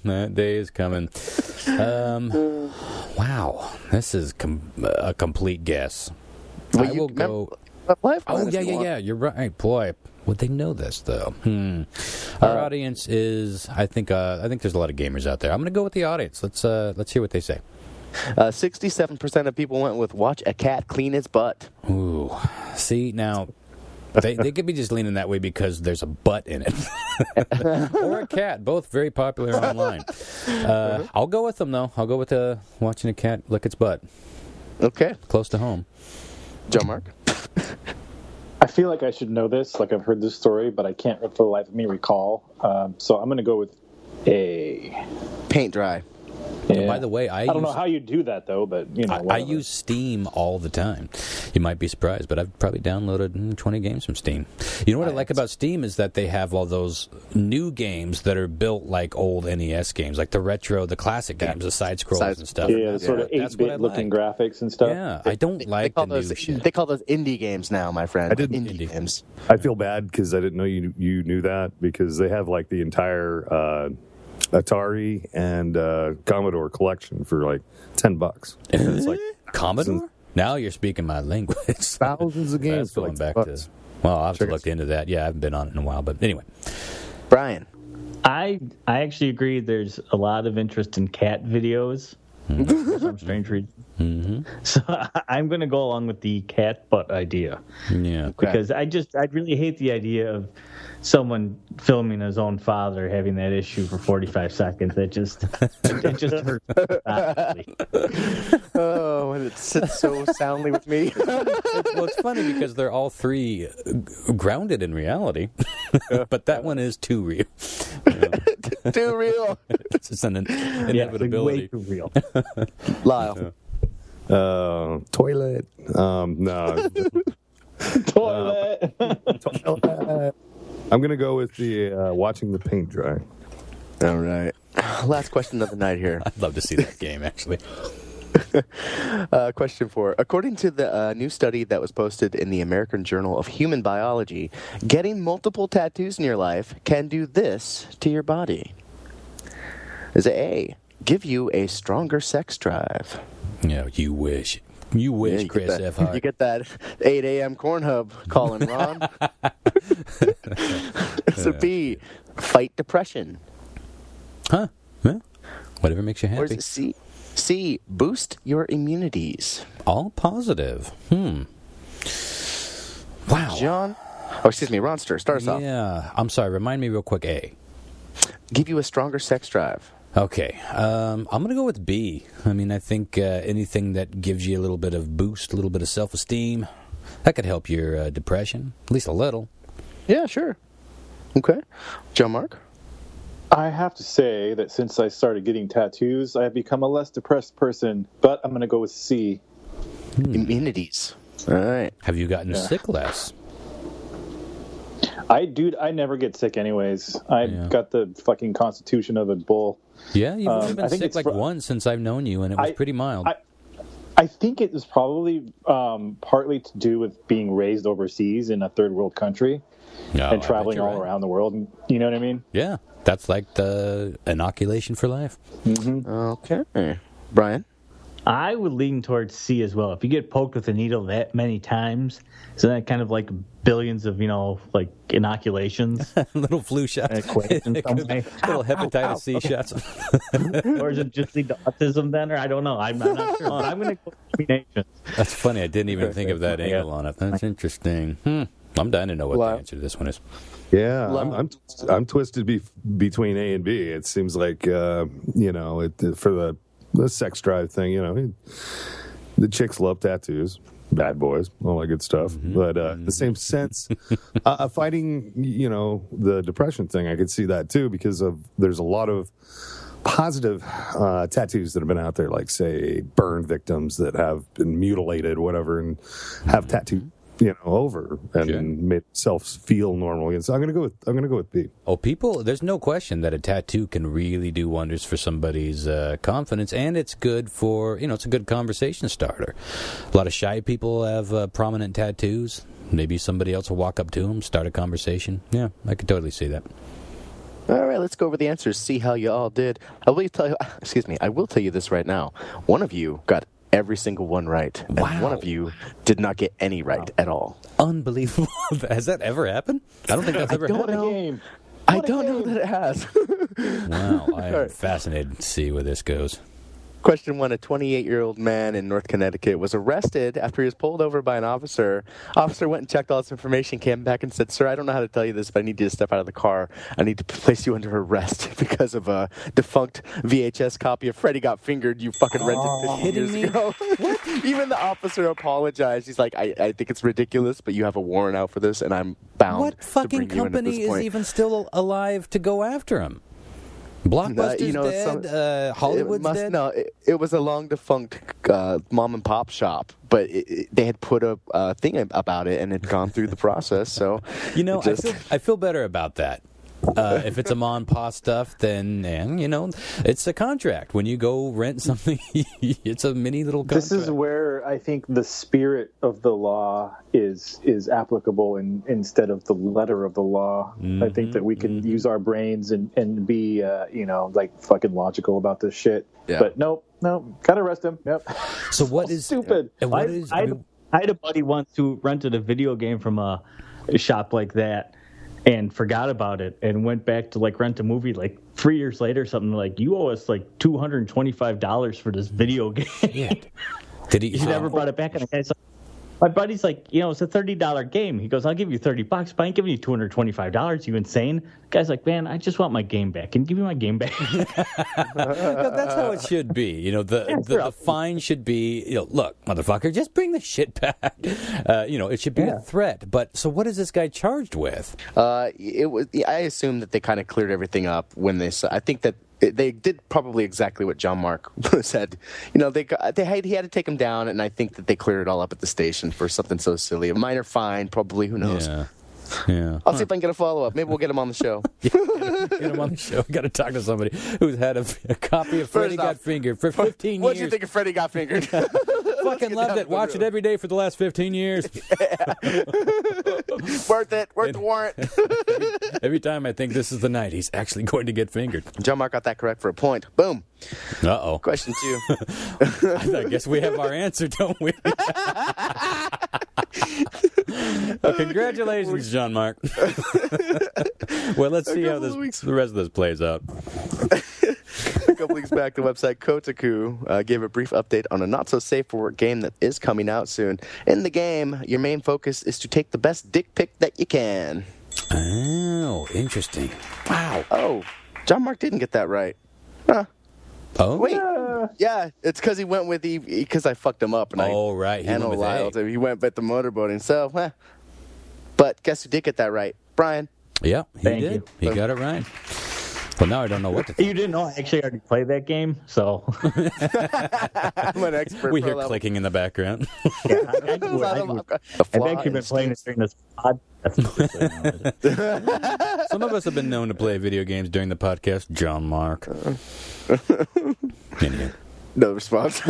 Wow, this is a complete guess. Well, I will go. Yeah. You're right, boy. Would they know this though? Our audience is. I think there's a lot of gamers out there. I'm going to go with the audience. Let's hear what they say. 67% of people went with watch a cat clean its butt. Ooh, see now. They could be just leaning that way because there's a butt in it. Or a cat. Both very popular online. I'll go with them, though. I'll go with watching a cat lick its butt. Okay. Close to home. John Mark? I feel like I should know this. Like, I've heard this story, but I can't for the life of me recall. So I'm going to go with A. Paint dry. And by the way, I don't know how you do that though, but you know, I whatever. use Steam all the time. You might be surprised, but I've probably downloaded 20 games from Steam. You know what I like about Steam is that they have all those new games that are built like old NES games, like the classic games, the side scrolls and stuff. Yeah, the sort of 8-bit looking graphics and stuff. Yeah, I don't like the new shit. They call those indie games now, my friend. I did indie games. I feel bad because I didn't know you knew that, because they have like the entire Atari and Commodore collection for like $10. And it's like Commodore? Now you're speaking my language. thousands of games. That's going for like back $10. to. Well, I'll have to look into that. Yeah, I haven't been on it in a while, but anyway. Brian. I actually agree. There's a lot of interest in cat videos for some strange reason. Mm-hmm. So I'm going to go along with the cat butt idea. Yeah, because I really hate the idea of someone filming his own father having that issue for 45 seconds. It just hurts. Oh, and it sits so soundly with me. Well, it's funny because they're all three grounded in reality, but that one is too real. Too real. It's just an inevitability. Way too real. Lyle. Toilet. No. Toilet. Toilet. I'm going to go with the watching the paint dry. All right. Last question of the night here. I'd love to see that game, actually. Question 4. According to the new study that was posted in the American Journal of Human Biology, getting multiple tattoos in your life can do this to your body. Is it A, give you a stronger sex drive? Yeah, you wish. You wish, Chris F. Hart. You get that 8 a.m. corn hub calling, Ron. So B, fight depression. Huh? Well, whatever makes you Or is happy. it C? C, boost your immunities. All positive. Wow. John? Oh, excuse me, Ronster, start us off. Yeah. I'm sorry. Remind me real quick. A. Give you a stronger sex drive. Okay. I'm going to go with B. I mean, I think anything that gives you a little bit of boost, a little bit of self-esteem, that could help your depression, at least a little. Yeah, sure. Okay. John Mark? I have to say that since I started getting tattoos, I have become a less depressed person, but I'm going to go with C. Immunities. All right. Have you gotten sick less? I never get sick anyways. I've got the fucking constitution of a bull. Yeah, you've only been I think sick it's like once since I've known you, and it was pretty mild. I think it was probably partly to do with being raised overseas in a third world country and traveling all around the world. You know what I mean? Yeah, that's like the inoculation for life. Mm-hmm. Okay. Brian? I would lean towards C as well. If you get poked with a needle that many times, isn't that kind of like billions of, like inoculations? Little flu shots. Little hepatitis C shots. Or is it just the autism then? Or I don't know. I'm not sure. But I'm going to go combinations. That's funny. I didn't even think of that angle on it. That's interesting. I'm dying to know what the answer to this one is. Yeah, I'm twisted between A and B. It seems like, for the sex drive thing, the chicks love tattoos, bad boys, all that good stuff. Mm-hmm. But the same sense, fighting, the depression thing, I could see that too, because there's a lot of positive tattoos that have been out there, like say burn victims that have been mutilated, whatever, and have tattooed over and made self feel normal again. So I'm gonna go with B. Oh, there's no question that a tattoo can really do wonders for somebody's confidence, and it's good for it's a good conversation starter. A lot of shy people have prominent tattoos. Maybe somebody else will walk up to them, start a conversation. Yeah, I could totally see that. All right, let's go over the answers. See how you all did. I will tell you this right now. One of you got every single one right. And one of you did not get any right at all. Unbelievable. Has that ever happened? I don't think that's ever happened. I don't know that it has. Wow. I am fascinated to see where this goes. Question 1. A 28-year-old man in North Connecticut was arrested after he was pulled over by an officer. Officer went and checked all his information, came back and said, "Sir, I don't know how to tell you this, but I need you to step out of the car. I need to place you under arrest because of a defunct VHS copy of Freddy Got Fingered you fucking rented 50 years ago." Even the officer apologized. He's like, I think it's ridiculous, but you have a warrant out for this, and I'm bound What to fucking bring you in at this company is point." even still alive to go after him? Blockbuster's dead. Hollywood's dead. No, it was a long defunct mom and pop shop, but they had put a thing about it and had gone through the process. So I feel better about that. If it's a mom and pop stuff, then it's a contract. When you go rent something, it's a mini little contract. This is where I think the spirit of the law is applicable instead of the letter of the law. Mm-hmm, I think that we can use our brains and be like fucking logical about this shit. Yeah. But nope, gotta arrest him. Yep. So what is stupid? I had a buddy once who rented a video game from a shop like that and forgot about it and went back to like rent a movie like 3 years later or something. Like, you owe us like $225 for this video game. Shit. Did he never brought it back? And the guy's like, my buddy's like, it's a $30 game. He goes, I'll give you $30, but I ain't giving you $225. You insane? The guy's like, man, I just want my game back. Can you give me my game back? That's how it should be. The fine should be, look, motherfucker, just bring the shit back. It should be a threat. But so what is this guy charged with? I assume that they kind of cleared everything up when they. I think that. They did probably exactly what John Mark said. He had to take him down, and I think that they cleared it all up at the station for something so silly. A minor fine, probably. Who knows? Yeah. I'll see if I can get a follow-up. Maybe we'll get him on the show. Get him on the show. Got to talk to somebody who's had a copy of Freddy Got Fingered for 15 years. What did you think of Freddy Got Fingered? Fucking loved it. Watch it every day for the last 15 years. Worth it. Worth the warrant. Every time I think this is the night, he's actually going to get fingered. John Mark got that correct for a point. Boom. Uh-oh. Question 2. I guess we have our answer, don't we? Well, congratulations, John Mark. Well, let's see how the rest of this plays out. A couple weeks back, the website Kotaku gave a brief update on a not-so-safe-for-work game that is coming out soon. In the game, your main focus is to take the best dick pic that you can. Oh, interesting. Wow. Oh, John Mark didn't get that right. Huh. Oh? Wait. Yeah, it's because he went with because I fucked him up. And right. He went with A. He went with the motorboating. So, but guess who did get that right? Brian. Yeah, he did. He got it right. Well, now I don't know what to think. You didn't know I actually already played that game, so. I'm an expert. We hear clicking in the background. Yeah, I've actually been playing it during this podcast. Some of us have been known to play video games during the podcast. John Mark. Anyway. No response.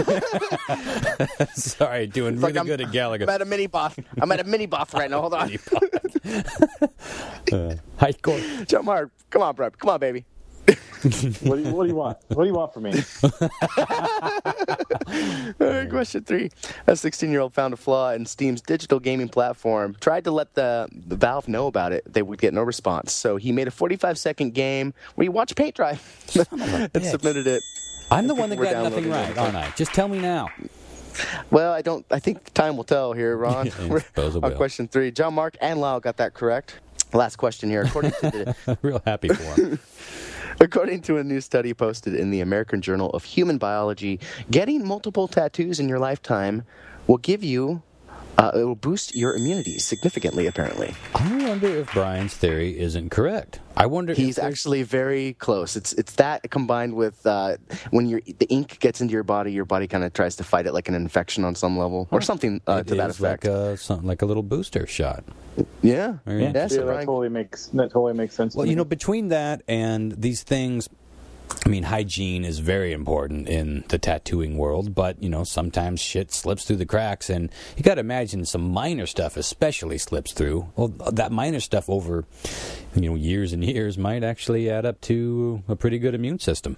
Sorry, doing really good at Gallagher. I'm at a mini boss. Right now. Hold on. High court. John Mark, come on, bro. Come on, baby. What do you want? What do you want from me? All right, question 3. A 16-year-old found a flaw in Steam's digital gaming platform. Tried to let the Valve know about it. They would get no response. So he made a 45-second game where you watch paint dry and submitted it. I'm the one that got nothing right, aren't I? Just tell me now. Well, I think time will tell here, Ron. On question 3. John Mark and Lyle got that correct. Last question here. According to Real happy for him. According to a new study posted in the American Journal of Human Biology, getting multiple tattoos in your lifetime will give you, it will boost your immunity significantly, apparently. I wonder if Brian's theory isn't correct. I wonder He's actually very close. It's that combined with when the ink gets into your body kind of tries to fight it like an infection on some level or something to that effect. Something like a little booster shot. Yeah. That totally makes sense. Well, between that and these things, I mean, hygiene is very important in the tattooing world, but, sometimes shit slips through the cracks, and you got to imagine some minor stuff especially slips through. Well, that minor stuff over, years and years might actually add up to a pretty good immune system.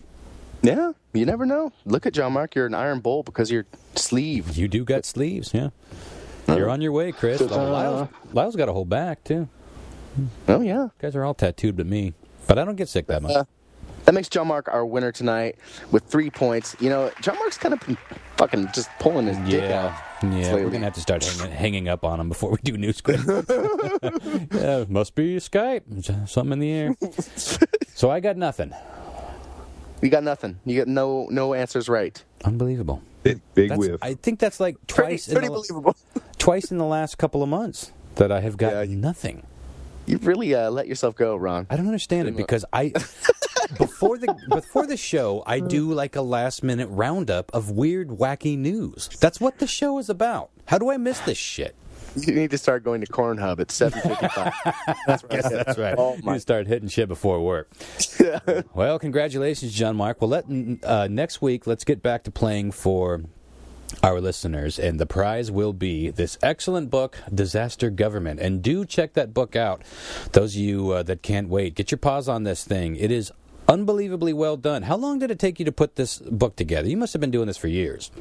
Yeah, you never know. Look at John Mark. You're an iron bowl because of your sleeve. You do got sleeves, yeah. You're on your way, Chris. Lyle's got to hold back, too. Oh, yeah. You guys are all tattooed but me. But I don't get sick that much. That makes John Mark our winner tonight with 3 points. John Mark's kind of been fucking just pulling his dick out. Yeah, we're going to have to start hanging up on him before we do News Quiz. Yeah, must be Skype. Something in the air. So I got nothing. You got nothing. You got no answers right. Unbelievable. Big whiff. I think that's like twice believable. Twice in the last couple of months that I have got nothing. You've really let yourself go, Ron. I don't understand it because before the show, I do like a last-minute roundup of weird, wacky news. That's what the show is about. How do I miss this shit? You need to start going to Cornhub at 7:55. That's right. Oh, You start hitting shit before work. Well, congratulations, John Mark. Well, next week, let's get back to playing for our listeners, and the prize will be this excellent book, Disaster Government. And do check that book out. Those of you that can't wait, get your paws on this thing. It is unbelievably well done. How long did it take you to put this book together? You must have been doing this for years.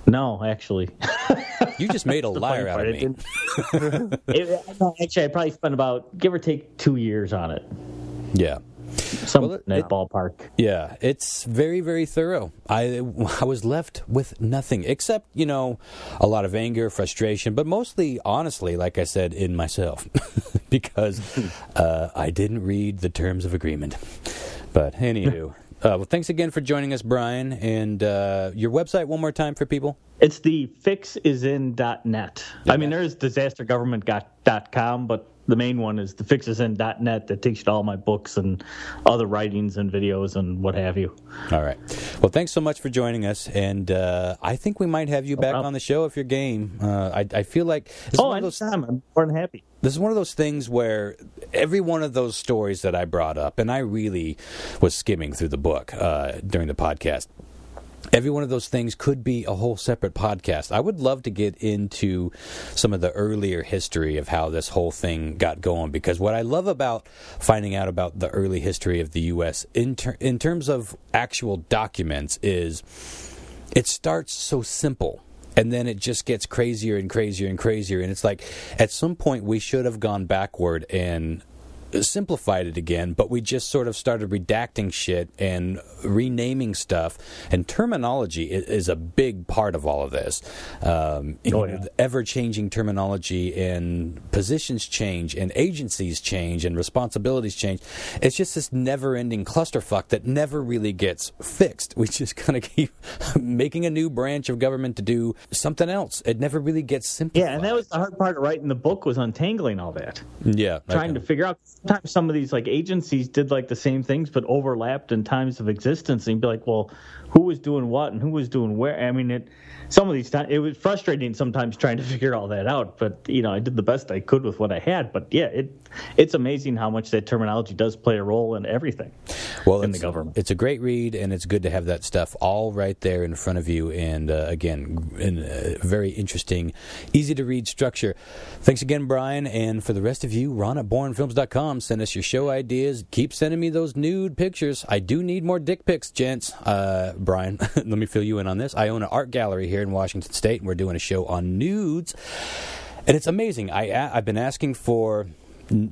No, actually. You just made a liar out of me. Actually, I probably spent about, give or take, 2 years on it. Yeah. In that ballpark. Yeah, it's very, very thorough. I was left with nothing except, a lot of anger, frustration, but mostly, honestly, like I said, in myself, because I didn't read the terms of agreement. But anywho, well, thanks again for joining us, Brian. And your website one more time for people? It's the fixisin.net. I mean, there is disastergovernment.com, but the main one is the fixisin.net that takes you to all my books and other writings and videos and what have you. All right. Well, thanks so much for joining us. And I think we might have you back on the show if you're game. I feel like... anytime. I'm more than happy. This is one of those things where every one of those stories that I brought up, and I really was skimming through the book during the podcast, every one of those things could be a whole separate podcast. I would love to get into some of the earlier history of how this whole thing got going, because what I love about finding out about the early history of the U.S. in terms of actual documents is it starts so simple. And then it just gets crazier and crazier and crazier. And it's like, at some point, we should have gone backward and simplified it again, but we just sort of started redacting shit and renaming stuff. And terminology is a big part of all of this. The ever-changing terminology, and positions change, and agencies change, and responsibilities change. It's just this never-ending clusterfuck that never really gets fixed. We just kind of keep making a new branch of government to do something else. It never really gets simplified. Yeah, and that was the hard part of writing the book, was untangling all that. Yeah. Trying to figure out. Sometimes some of these agencies did the same things but overlapped in times of existence, and you'd be like, well, who was doing what and who was doing where? I mean, some of these times it was frustrating sometimes trying to figure all that out, but I did the best I could with what I had. But yeah, it's amazing how much that terminology does play a role in everything. Well, in the government. It's a great read, and it's good to have that stuff all right there in front of you. And again, in a very interesting, easy to read structure. Thanks again, Brian. And for the rest of you, Ron at BourneFilms.com. Send us your show ideas. Keep sending me those nude pictures. I do need more dick pics, gents. Brian, let me fill you in on this. I own an art gallery here in Washington State, and we're doing a show on nudes. And it's amazing. I've been asking for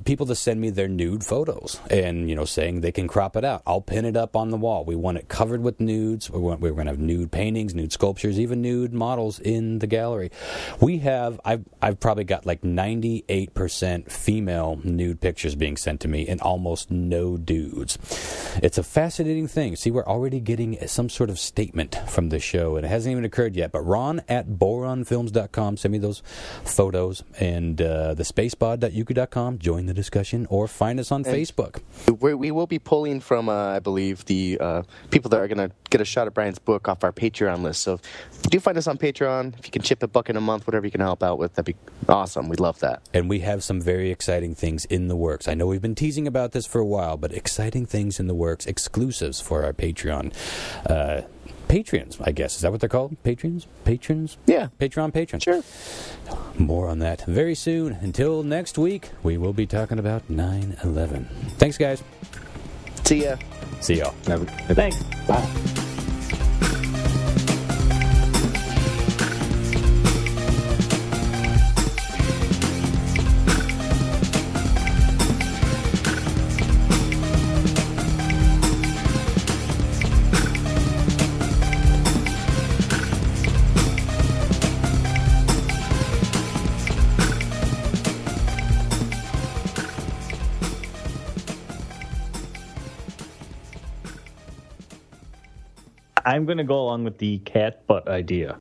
people to send me their nude photos and, saying they can crop it out. I'll pin it up on the wall. We want it covered with nudes. We're going to have nude paintings, nude sculptures, even nude models in the gallery. I've probably got 98% female nude pictures being sent to me and almost no dudes. It's a fascinating thing. See, we're already getting some sort of statement from the show, and it hasn't even occurred yet. But Ron at BourneFilms.com, send me those photos, and the spacepod.yuku.com. Join the discussion, or find us on Facebook. We will be pulling from, I believe, the people that are going to get a shot at Brian's book off our Patreon list. So if you do find us on Patreon, if you can chip $1 a month, whatever you can help out with, that'd be awesome. We'd love that. And we have some very exciting things in the works. I know we've been teasing about this for a while, but exciting things in the works, exclusives for our Patreon patrons, I guess. Is that what they're called? Patrons? Yeah. Patreon patrons. Sure. More on that very soon. Until next week, we will be talking about 9/11. Thanks, guys. See ya. See y'all. Thanks. Bye. I'm going to go along with the cat butt idea.